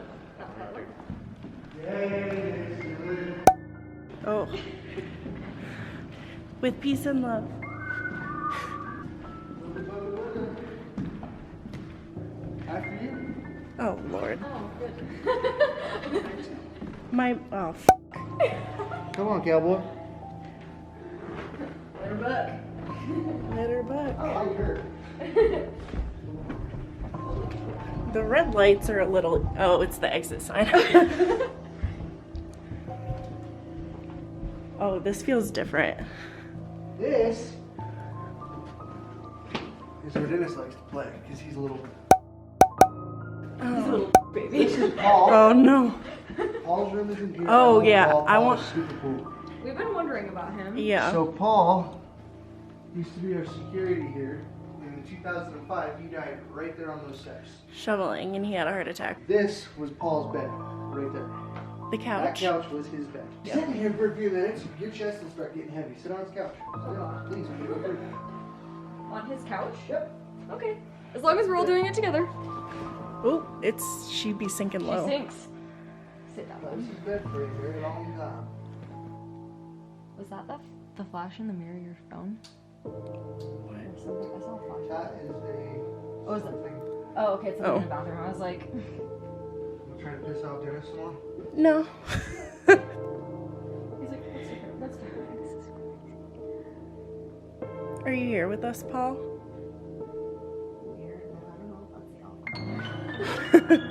Oh. With peace and love.
After you.
Oh Lord.
Oh, good.
Oh.
Come on, cowboy.
Let her book.
Hit her butt.
I like her.
The red lights are a little. Oh, it's the exit sign. Oh, this feels different.
This is where Dennis likes to play because he's a little.
He's a little baby.
This is Paul.
Oh no.
Paul's room is in here.
Oh yeah,
Paul.
I
Paul
want.
is super cool.
We've been wondering about him.
Yeah.
So Paul used to be our security here. And in 2005, he died right there on those steps.
Shoveling, and he had a heart attack.
This was Paul's bed, right there.
The couch.
That couch was his bed.
Yep.
Sit in here for a few minutes, your chest will start getting heavy. Sit on his couch. Sit on, please.
On his couch?
Yep.
Okay. As long as we're all doing it together.
Oh, she'd be sinking low.
She sinks. Sit down.
That was his bed for a very long time.
Was that the flash in the mirror of your phone? What? Or something? I saw a flash.
That is a.
Oh, is it?
something.
Oh, okay, it's in the bathroom. I was like.
You trying to piss off Dennis some more?
No.
He's like, let's do it.
Are you here with us, Paul?
Weird. I don't know.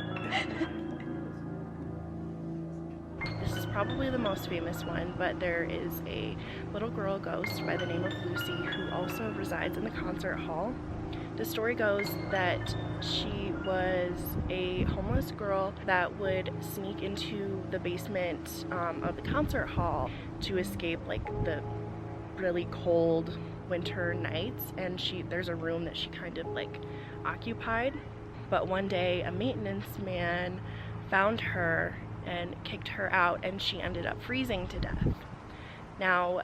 This is probably the most famous one, but there is a little girl ghost by the name of Lucy who also resides in the concert hall. The story goes that she was a homeless girl that would sneak into the basement of the concert hall to escape like the really cold winter nights, and there's a room that she kind of like occupied. But one day a maintenance man found her and kicked her out, and she ended up freezing to death. Now,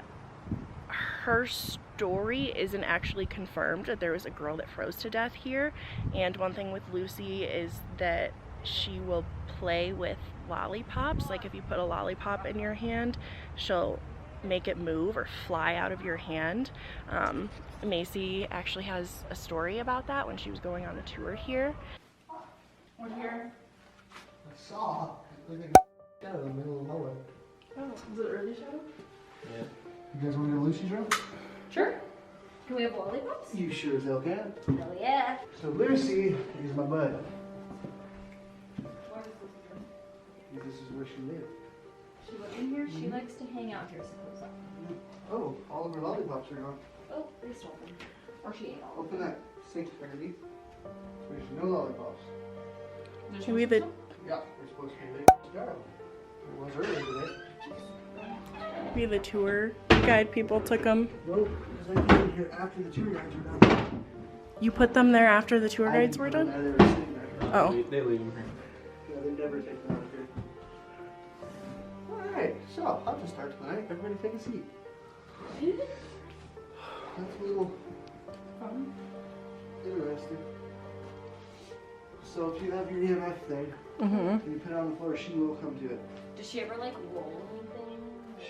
her story isn't actually confirmed that there was a girl that froze to death here, and one thing with Lucy is that she will play with lollipops. Like if you put a lollipop in your hand, she'll make it move or fly out of your hand. Macy actually has a story about that when she was going on a tour here.
What here?
I saw. Look like a shadow in the middle of the hallway.
Oh, is it early shadow?
Yeah. You guys want to go to Lucy's room?
Sure. Can we have lollipops?
You sure as hell can.
Hell yeah.
So Lucy is my bud.
Where is this?
This is where she lived.
She lives in here? She likes to hang out here, suppose.
Oh, all of her lollipops are gone.
Oh, they stole them. Or she ate all of
Open
them.
that sink underneath. There's no lollipops.
Can we the
Yeah, they're supposed to be late. It was earlier today.
be the tour guide people took them?
Nope, because I came in here after the tour guides were done.
You put them there after the tour guides were done?
They were sitting there.
Oh.
They leave them here.
Yeah, they never take them out of here. Alright, so I'll just start tonight. Everybody take a seat. That's a little interesting. So if you have your EMF thing, and you put it on the floor, she will come to it.
Does she ever like roll anything?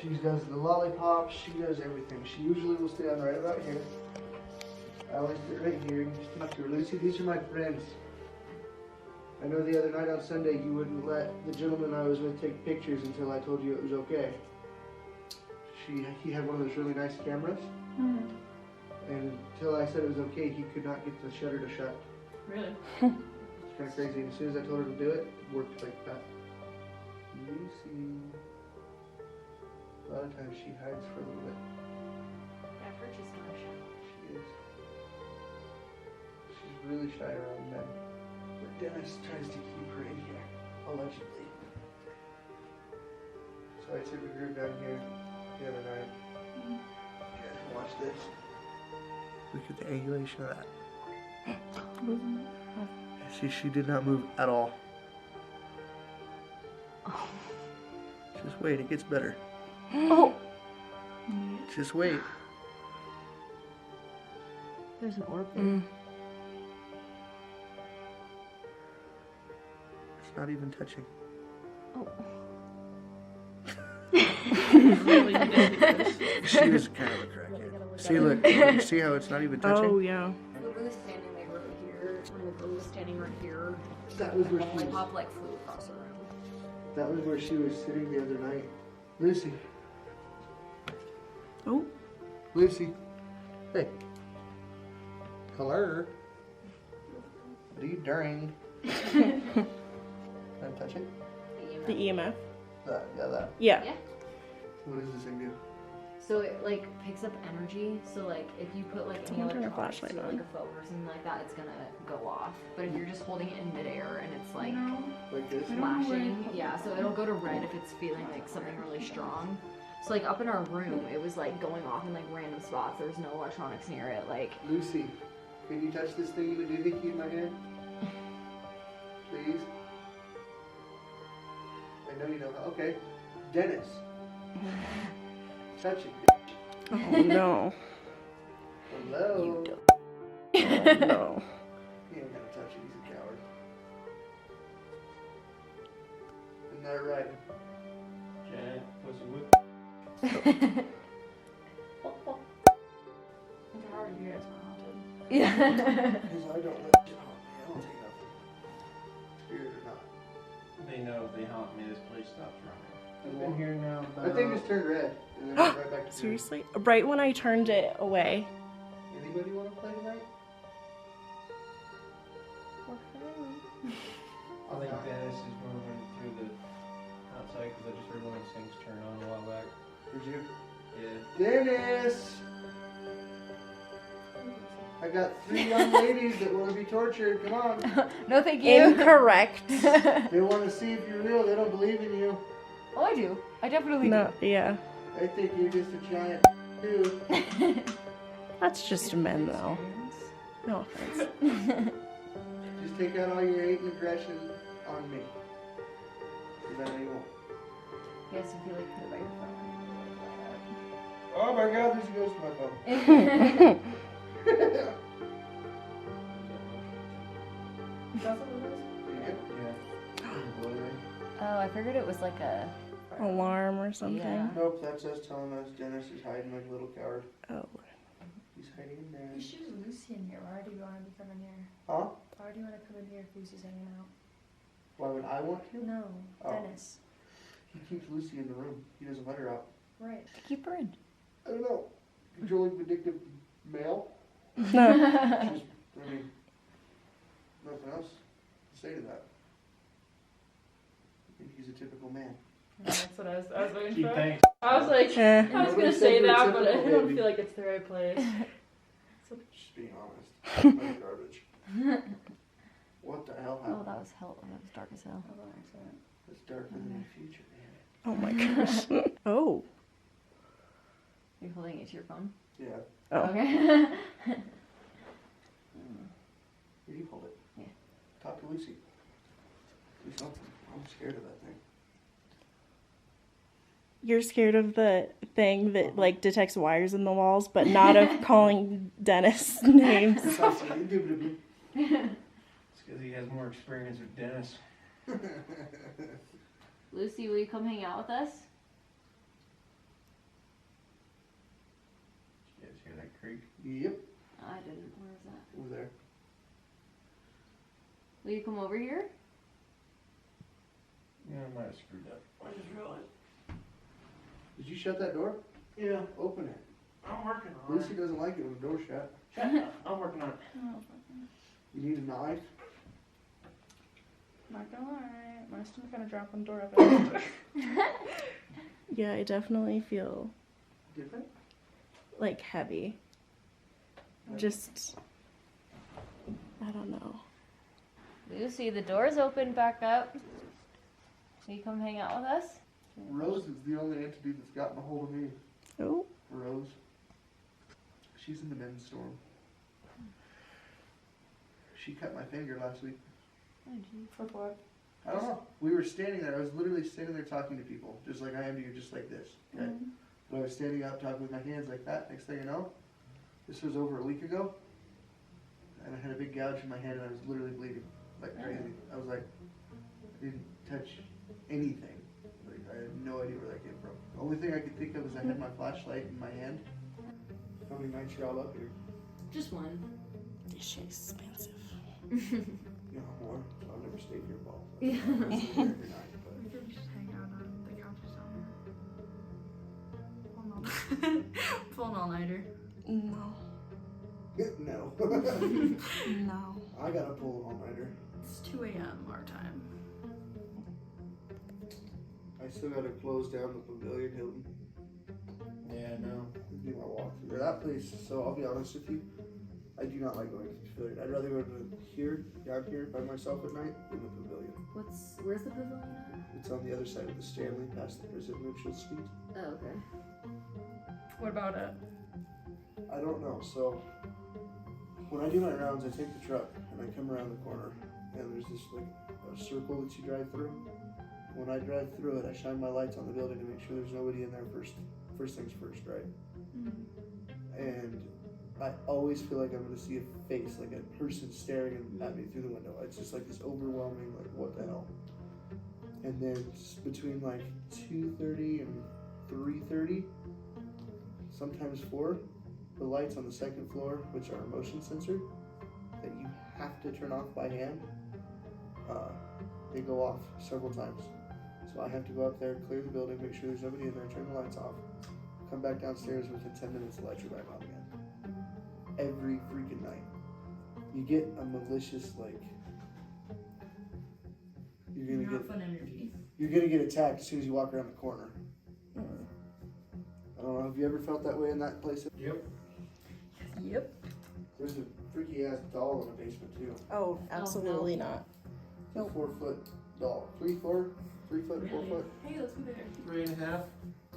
She does the lollipops, she does everything. She usually will stand right about here. I always sit right here. You just talk to her. Lucy, these are my friends. I know the other night on Sunday you wouldn't let the gentleman I was with take pictures until I told you it was okay. He had one of those really nice cameras. And until I said it was okay, he could not get the shutter to shut.
Really?
It's kind of crazy. And as soon as I told her to do it, it worked like that. Lucy. A lot of times she hides for a little bit.
Yeah, I've heard she's kind of shy.
She is. She's really shy around men. But Dennis tries to keep her in here, allegedly. So I took a group down here the other night. You guys can watch this. Look at the angulation of that. She did not move at all. Just wait, it gets better.
Oh!
Just wait.
There's an orb there.
It's not even touching.
Oh.
She was kind of a crackhead. See, look. See how it's not even touching?
Oh, yeah.
Whoever was standing like right here, when the girl was standing right here,
That was where
the
she was.
lollipop like flew across the room.
That was where she was sitting the other night. Lucy.
Oh.
Lucy. Hey. Hello. What are you doing? Can I touch it?
The EMF.
That, that.
Yeah.
What does this thing do?
So it like picks up energy. So like if you put like any
Someone turn a
electronics to
flashlight
like
on.
a phone or something like that, it's gonna go off. But if you're just holding it in midair and it's like
Like this?
flashing, yeah. So it'll go to red if it's feeling like something really strong. So like up in our room, it was like going off in like random spots. There was no electronics near it. Like
Lucy, can you touch this thing with the key in my hand? Please? I know you know how. Okay. Dennis. Touch it.
Oh no.
Hello.
No.
He ain't gonna touch it. He's a coward. Isn't that right?
Janet, pussy whip.
How are you guys not haunted?
yeah.
Because I don't let shit haunt me. I don't take nothing. Spirit or not.
They know if they haunt me, this place stops running. I've been here now about...
That thing just turned red. And then went right back to
Seriously? Right when I turned it away.
green. Anybody want to play tonight?
I think Dennis is moving through the outside because I just heard one of those things turn on a while back.
Did you?
Yeah.
Dennis! I got 3 young ladies that want to be tortured. Come on.
No, thank you.
Incorrect.
They want to see if you're real. They don't believe in you.
Oh, I do. I definitely
No, yeah.
I think you're just a giant too.
That's just men though. No offense.
Just take out all your hate and aggression on me. Because I know you won't.
Yes, if you like put it by your phone.
Oh my god, there's a ghost in my phone.
Oh, I figured it was like a
Alarm or something.
Yeah.
Nope, that's us telling us Dennis is hiding like a little coward.
Oh.
He's hiding in there.
You should use Lucy in here. Why do you want to come in here?
Huh?
Why do you want to come in here if Lucy's hanging out?
Why would I want to?
No,
Oh.
Dennis.
He keeps Lucy in the room. He doesn't let her out.
Right.
keep her in.
I don't know. Controlling vindictive male?
No.
Just, I mean, nothing else to say to that. I think he's a typical man.
That's what I was waiting
Gee,
for.
thanks.
I was like,
Eh.
I was
Nobody
gonna
said
say
you're
that, but I
typical,
don't
baby.
feel like it's the right place.
Just being honest. That's garbage. What the hell
Oh,
happened?
that was hell. That was dark as hell.
That was an accident.
It's darker than my future, man.
Oh my gosh. Oh.
You're holding it to your phone?
Yeah.
Oh.
Okay.
Here, you hold it.
Yeah.
Talk to Lucy. Do something. I'm scared of that thing.
You're scared of the thing that like detects wires in the walls, but not of calling Dennis names.
Indubitably.
It's because he has more experience with Dennis.
Lucy, will you come hang out with us?
You guys hear that creak?
Yep.
I didn't. Where was that?
Over there.
Will you come over here?
Yeah, I might have screwed up. I just realized.
Did you shut that door?
Yeah,
Open it.
I'm working on
Lucy doesn't like it when the door's shut.
Shut up. I'm working on it.
You need a knife?
Not gonna lie, my stomach's gonna drop when the door opens.
Yeah, I definitely feel
Different?
like heavy. Just, I don't know.
Lucy, the door's open back up. Will you come hang out with us?
Rose is the only entity that's gotten a hold of me.
Oh.
Rose. She's in the men's storm. She cut my finger last week.
For what?
I don't know. We were standing there. I was literally standing there talking to people, just like I am to you, just like this. Okay? But I was standing up talking with my hands like that. Next thing I know, this was over a week ago, and I had a big gouge in my hand, and I was literally bleeding like crazy. I was like, I didn't touch anything. Like, I had no idea where that came from. The only thing I could think of is I had my flashlight in my hand. How many nights y'all up here?
Just one.
This shit is expensive.
No more. I'll never stay here, Paul.
Yeah.
Every night, but.
We could just hang out on the couches down there. Pulling all-nighter.
No.
No.
No.
I gotta pull an all-nighter.
It's 2 a.m. our time.
I still gotta close down the Pavilion Hilton.
Yeah, no.
Do my walkthrough. That place, so I'll be honest with you, I do not like going to the Pavilion. I'd rather go to here, down here by myself at night, than the Pavilion.
Where's the pavilion at?
It's on the other side of the Stanley, past the residential suite.
Oh, okay.
What about it?
I don't know. So when I do my rounds, I take the truck and I come around the corner, and there's this like a circle that you drive through. When I drive through it, I shine my lights on the building to make sure there's nobody in there first things first, right? And I always feel like I'm gonna see a face, like a person staring at me through the window. It's just like this overwhelming, like what the hell? And then between like 2:30 and 3:30, sometimes 4, the lights on the second floor, which are motion sensor, that you have to turn off by hand, they go off several times. So I have to go up there, clear the building, make sure there's nobody in there, turn the lights off, come back downstairs, within 10 minutes the lights are back on again. Every freaking night. You get a malicious, like, you're gonna get attacked as soon as you walk around the corner. I don't know, have you ever felt that way in that place?
Yep.
Yep.
There's a freaky ass doll in the basement too.
Oh, absolutely not.
It's a 4-foot doll. 3 foot, 4 foot.
Hey, let's be there.
3.5.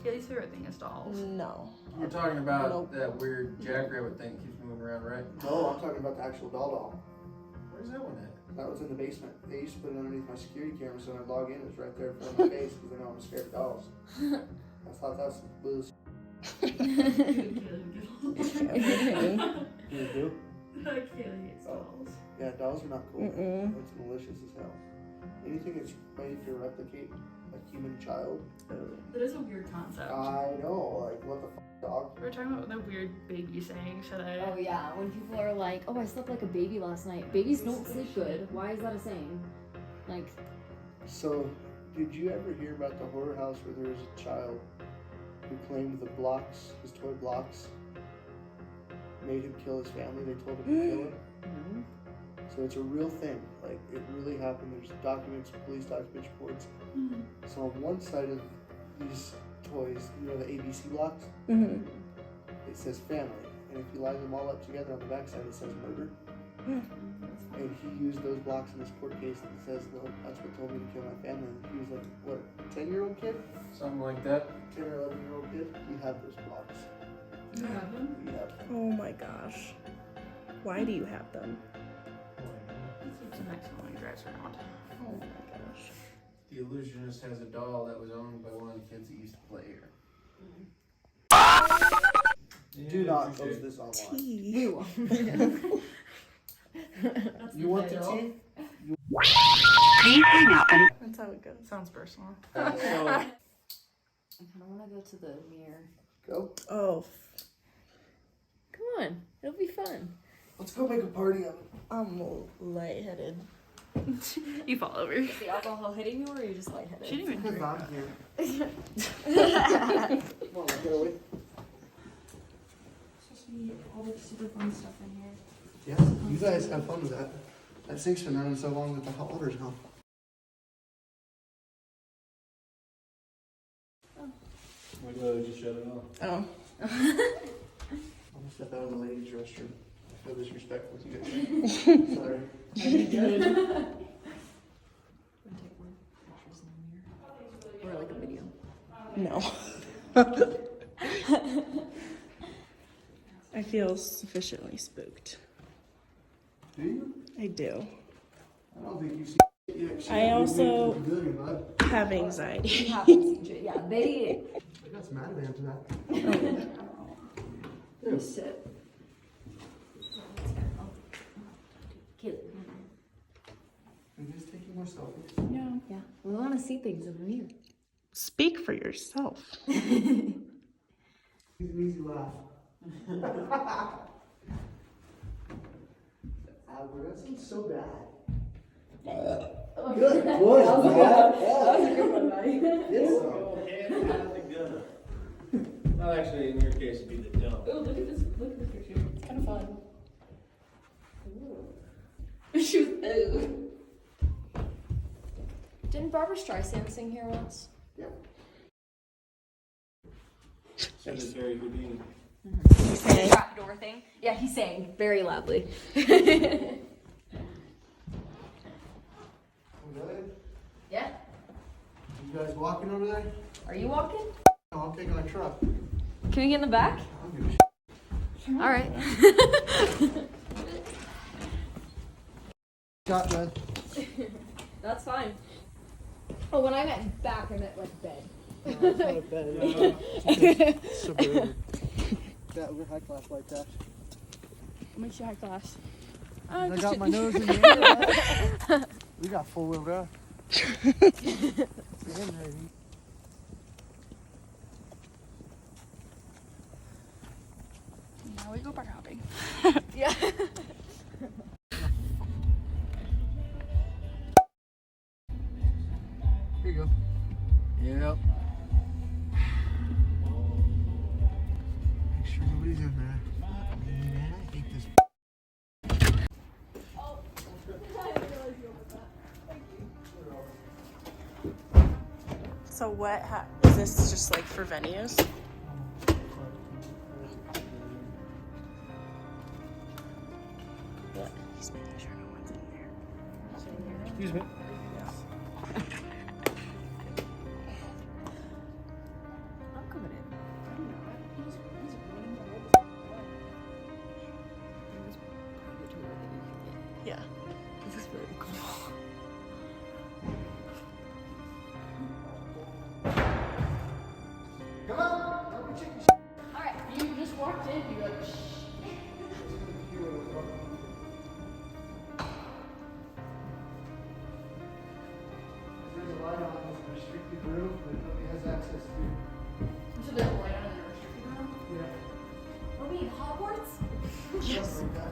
Kaylee's favorite thing is dolls.
No.
You're talking about that weird jackrabbit thing that keeps moving around, right?
No, I'm talking about the actual doll.
Where's that one at?
That was in the basement. They used to put it underneath my security camera so when I log in, it's right there in front of my face because they know I'm scared of dolls. I thought that was some booze. You do?
Kaylee hates dolls.
Yeah, dolls are not cool.
Mm-mm.
It's malicious as hell. Anything that's made to replicate a human child.
That is a weird concept.
I know, like what the fuck, dog?
We were talking about the weird baby saying, should I?
Oh yeah, when people are like, oh, I slept like a baby last night. Babies don't sleep good. Why is that a saying? Like.
So, did you ever hear about the horror house where there was a child who claimed the blocks, his toy blocks, made him kill his family? They told him to kill him.
Mm-hmm.
So it's a real thing. Like, it really happened. There's documents, police documents, reports.
Mm-hmm.
So on one side of these toys, you know the ABC blocks?
Mm-hmm.
It says family. And if you line them all up together on the back side, it says murder. And he used those blocks in his court case that says, no, that's what told me to kill my family. And he was like, what, 10-year-old kid?
Something like that.
10 or 11-year-old kid? We have those blocks.
You have them?
We have them.
Oh my gosh. Why do you have them?
It's the next one when he drives around.
Oh my gosh.
The Illusionist has a doll that was owned by one of the kids that used to play here.
Do not post this online.
Tea.
You want the tea?
That's how it goes. Sounds personal.
I kind of want to go to the mirror.
Go.
Oh.
Come on, it'll be fun.
Let's go make a party of it.
I'm lightheaded.
You fall over.
Is the alcohol hitting you or are you just lightheaded?
She didn't even drink.
I'm here. Come on, let's get away.
Supposed to be all the super fun stuff in here.
Yeah, you guys have fun with that. That sink's been running so long that the hot water's gone.
We literally just shut it off.
Oh.
I'm gonna step out of the ladies' restroom. I feel disrespectful to you guys. Sorry.
You good? Want to take more pictures in the mirror? Or like a video?
No. I feel sufficiently spooked.
Do you?
I do.
I don't think you see it.
I also have
You
anxiety.
haven't seen shit. Yeah, they.
I got some Ativan to that.
Oh. Sit. Kid.
I'm just taking more selfies.
Yeah.
Yeah, we want to see things in the mirror.
Speak for yourself.
He's an easy laugh. That seems so bad. Good boy.
That was a good one, buddy.
Go ahead and have the gun. Well, actually, in your case, it'd be the dump.
Oh, look at this. Look at the picture. It's kind of fun.
Boo. Didn't Barbara Streisand sing here once?
Yep.
So did Barry Houdini.
He sang. Trap door thing. Yeah, he sang very loudly.
Really?
Yeah.
You guys walking over there?
Are you walking?
No, I'm taking a truck.
Can we get in the back? All right.
Shotgun.
That's fine. Oh, when I meant back, I meant like bed.
No, it's not a bed. It's suburban. Yeah, we're high class like that.
What makes you high class?
I got my nose in the air. Right? We got 4-wheel drive. Damn ready.
Now we go bar hopping.
Yeah.
Here you go. Yep. Make sure nobody's in there. Fuck me, man. I hate this.
So what is this just like for venues? Yeah, he's making sure no one's in there.
Excuse me.
I'm coming in.
Yeah.
This is really cool.
Come on. Don't be chicken
Alright, you just walked in, you like,
There's a light on this restricted room that nobody has access to.
so there's a light on the restricted room?
Yeah.
Are we in Hogwarts?
Yes.
Like that.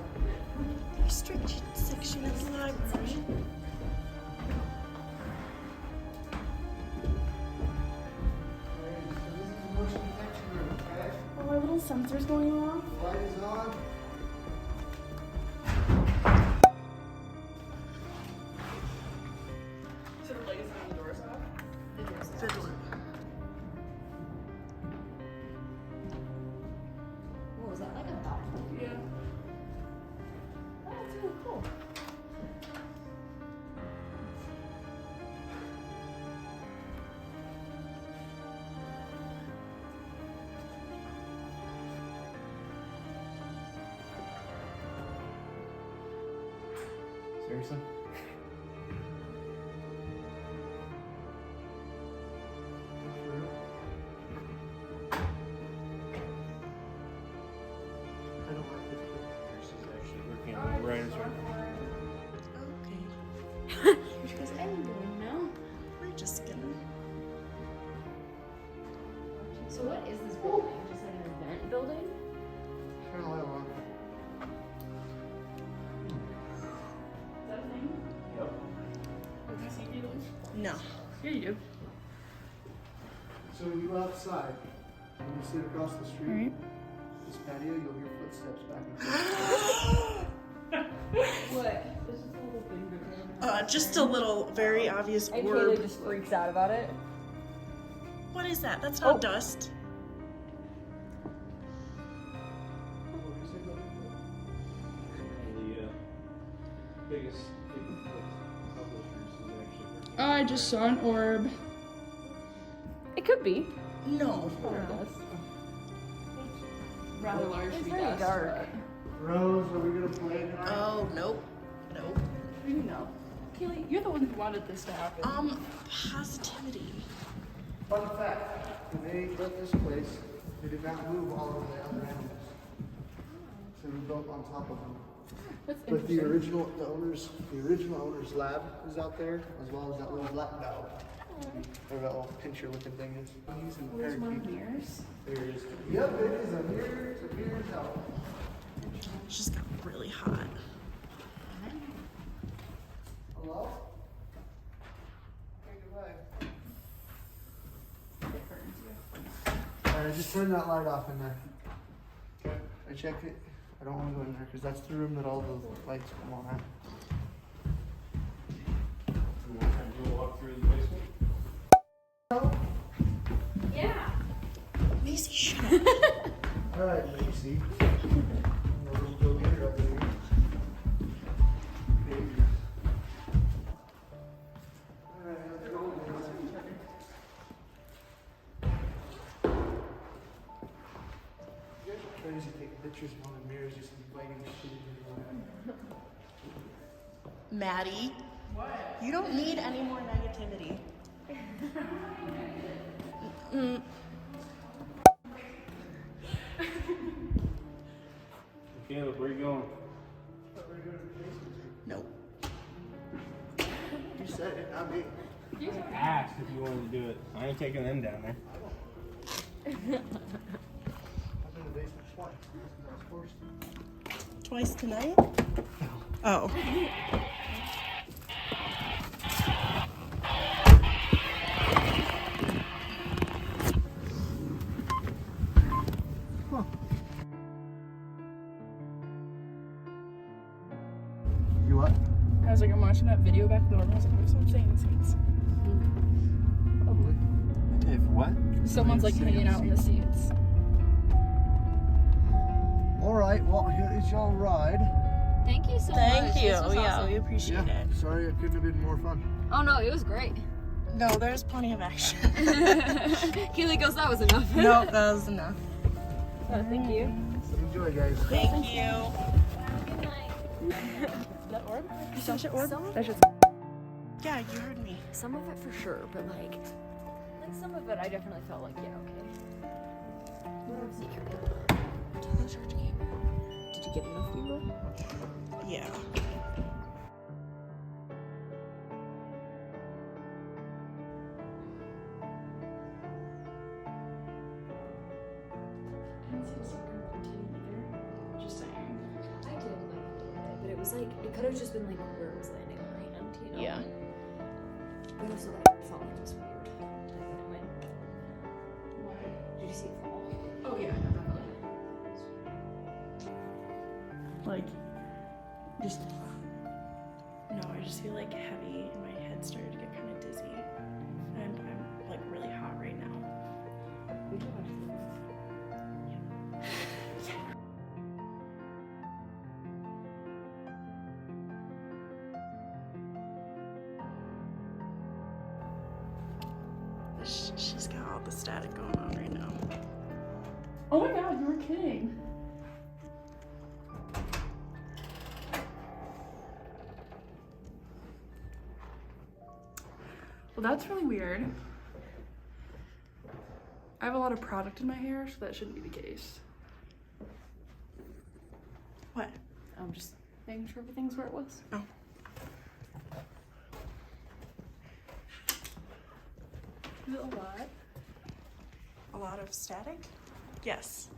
Restriction section of the library.
So this is the motion detection room, okay?
Oh, our little sensors going along?
The light is on.
So the light is on the doors off?
The door.
What was that, like a bathroom?
Yeah.
Oh, that's really cool.
Seriously? I don't like this place.
She's actually working on the writers room.
Okay.
What you guys ending doing now?
We're just gonna.
So what is this building? Just like an event building?
Turn the light on.
Is that a thing?
Yep.
Do you see feelings?
No.
Yeah, you do.
So when you go outside, when you sit across the street,
Alright.
this patio, you'll hear footsteps back and forth.
What?
This is the little thing that
Just a little, very obvious
And
orb.
Kaylee just freaks out about it.
What is that? That's not
Oh.
dust.
The biggest publishers is actually working.
I just saw an orb.
It could be.
No.
Rather large to
It's
be
very
dust.
dark.
Rose, are we gonna play tonight?
Oh, nope. Nope.
What do you know? Kaylee, you're the one who wanted this to happen.
Positivity.
Fun fact, when they built this place, they did not move all of the other animals. So we built on top of them.
That's
But the
interesting.
original owner's lab is out there, as well as that little black dog. Or that little pincher looking thing is. He's in
There's one
parakeet.
mirrors.
There it is. Yep, it is a mirror, it's a mirror tower.
It just got really hot.
Hello? Okay, goodbye. Alright, I just turned that light off in there. Okay. I checked it. I don't want to go in there because that's the room that all the lights come on at.
to walk through the basement?
Yeah.
Macy, shut up.
All right, Macy. We'll go get her up there. Crazy taking pictures of one of the mirrors, just inviting shit into
Maddie, what? You don't need any more negativity.
Caleb, where you going?
Nope.
You said it, not me.
I asked if you wanted to do it. I ain't taking them down there.
I've been in the basement twice.
Twice tonight? Oh.
You what?
I was like, I'm watching that video back door, and I was like, there's someone staying in the seats.
Probably.
If what?
Someone's like hanging out in the seats.
All right, well, here is your ride.
Thank you so much.
Thank you.
This was
Yeah,
awesome.
we appreciate it.
Sorry, it couldn't have been more fun.
Oh no, it was great.
No, there's plenty of action.
Keely goes, that was enough.
No, that was enough.
Thank you.
Enjoy, guys.
Thank you.
Good night.
Is that orb? You saw shit orb?
Some of
That
it,
shit's
Yeah, you heard me.
some of it for sure, but like some of it, I definitely felt like, yeah, okay. Let's see here. Turn the charge camera. Did you get enough people?
Yeah.
just saying.
I did like it a little bit, but it was like, it could have just been like where it was landing on my hand, you know?
Yeah.
But also that felt like it was weird. Like when it went. Did you see it fall?
Oh yeah, definitely.
Like, just. No, I just feel like heavy and my head started to get kind of dizzy. And I'm like really hot right now.
We can watch the
She's got all the static going on right now.
Oh my god, you were kidding. Well, that's really weird. I have a lot of product in my hair, so that shouldn't be the case.
What?
I'm just making sure everything's where it was.
Oh.
Is it a lot?
A lot of static? Yes.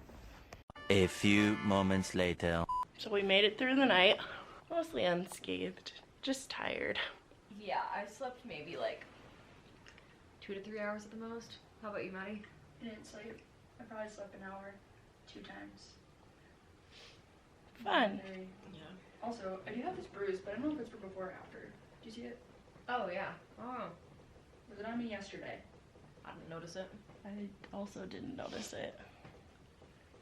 A few moments later.
So we made it through the night. Mostly unscathed. Just tired.
Yeah, I slept maybe like 2 to 3 hours at the most. How about you, Maddie?
I didn't sleep. I probably slept an hour 2 times.
Fun.
Yeah.
Also, I do have this bruise, but I don't know if it's for before or after. Do you see it?
Oh, yeah. Oh.
Was it on me yesterday?
I didn't notice it.
I also didn't notice it.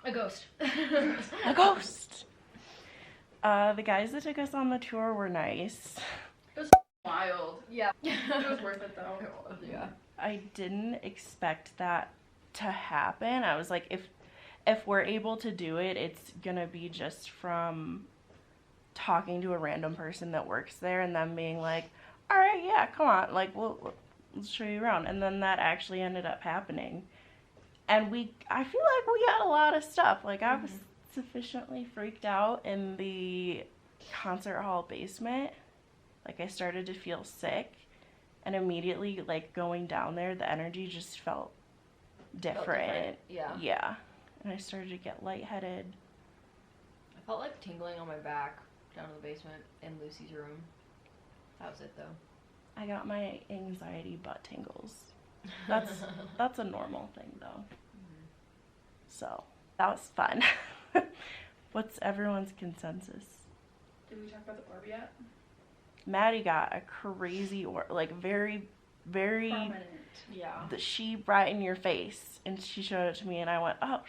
A ghost.
A ghost! The guys that took us on the tour were nice.
It was wild.
Yeah.
It was worth it though.
It was, yeah.
I didn't expect that to happen. I was like, if we're able to do it, it's gonna be just from talking to a random person that works there and them being like, all right, yeah, come on, like we'll show you around. And then that actually ended up happening. And I feel like we got a lot of stuff. Like I was sufficiently freaked out in the concert hall basement. Like I started to feel sick, and immediately like going down there, the energy just felt different.
Yeah.
Yeah. And I started to get lightheaded.
I felt like tingling on my back down in the basement in Lucy's room. That was it though.
I got my anxiety butt tingles. That's a normal thing though. So that was fun. What's everyone's consensus?
Did we talk about the orb yet?
Maddie got a crazy or like very
Permanent. Yeah.
the sheep right in your face, and she showed it to me, and I went, oh.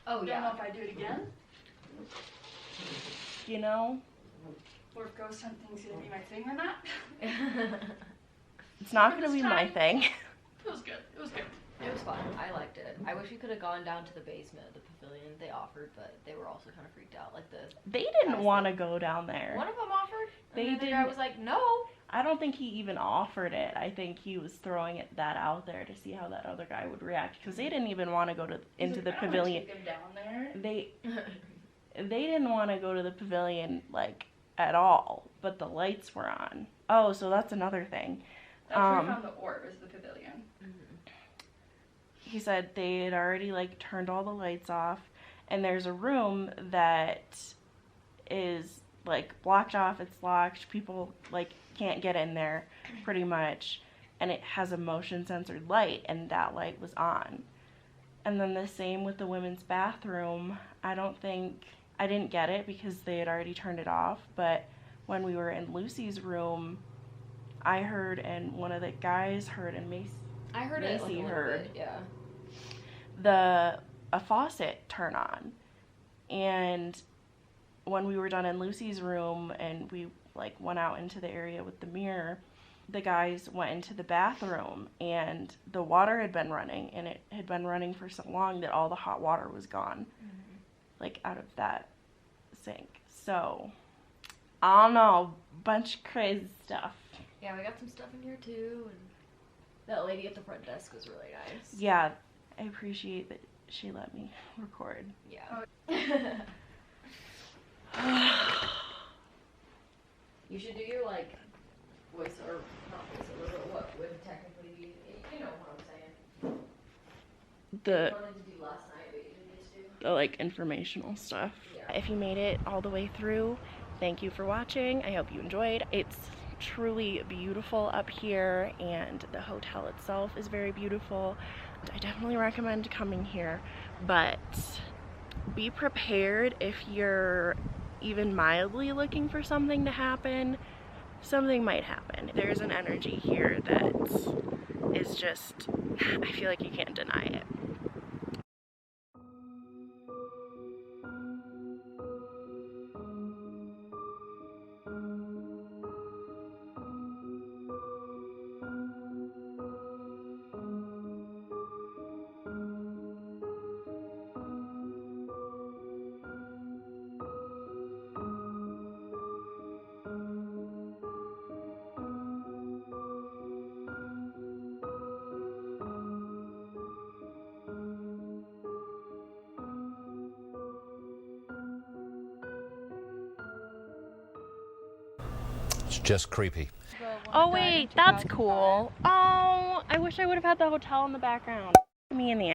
Oh yeah. Don't know if I do it again.
You know,
Or if ghost hunting's gonna be my thing or not.
it's not gonna be my thing.
It was good. It was good.
It was fun. I liked it. I wish we could have gone down to the basement of the pavilion. They offered, but they were also kind of freaked out. Like
They didn't want to go down there.
One of them offered.
They
and the other
didn't.
guy was like, no.
I don't think he even offered it. I think he was throwing that out there to see how that other guy would react, because they didn't even want to go into the pavilion.
Take him down there.
They didn't want to go to the pavilion like at all, but the lights were on. Oh, so that's another thing.
That's where we found the orb, is the pavilion.
He said they had already like turned all the lights off, and there's a room that is like blocked off. It's locked. People like can't get in there pretty much, and it has a motion censored light, and that light was on. And then the same with the women's bathroom. I didn't get it because they had already turned it off, but when we were in Lucy's room, I heard, and one of the guys heard, and
I heard it like a little bit, yeah.
A faucet turn on. And when we were done in Lucy's room and we like went out into the area with the mirror, the guys went into the bathroom, and the water had been running, and it had been running for so long that all the hot water was gone, like out of that sink. So I don't know, bunch of crazy stuff.
Yeah, we got some stuff in here too, and that lady at the front desk was really nice.
Yeah, I appreciate that she let me record.
Yeah. You should do your like voice, or not voiceover, but what would technically be, you know what I'm saying.
The
I wanted to do last night, but you didn't get to.
the like informational stuff.
Yeah.
If you made it all the way through, thank you for watching. I hope you enjoyed. It's truly beautiful up here, and the hotel itself is very beautiful. I definitely recommend coming here, but be prepared if you're even mildly looking for something to happen. Something might happen. There's an energy here that is just, I feel like you can't deny it.
It's just creepy.
Oh wait, that's cool. Oh, I wish I would have had the hotel in the background. Me in the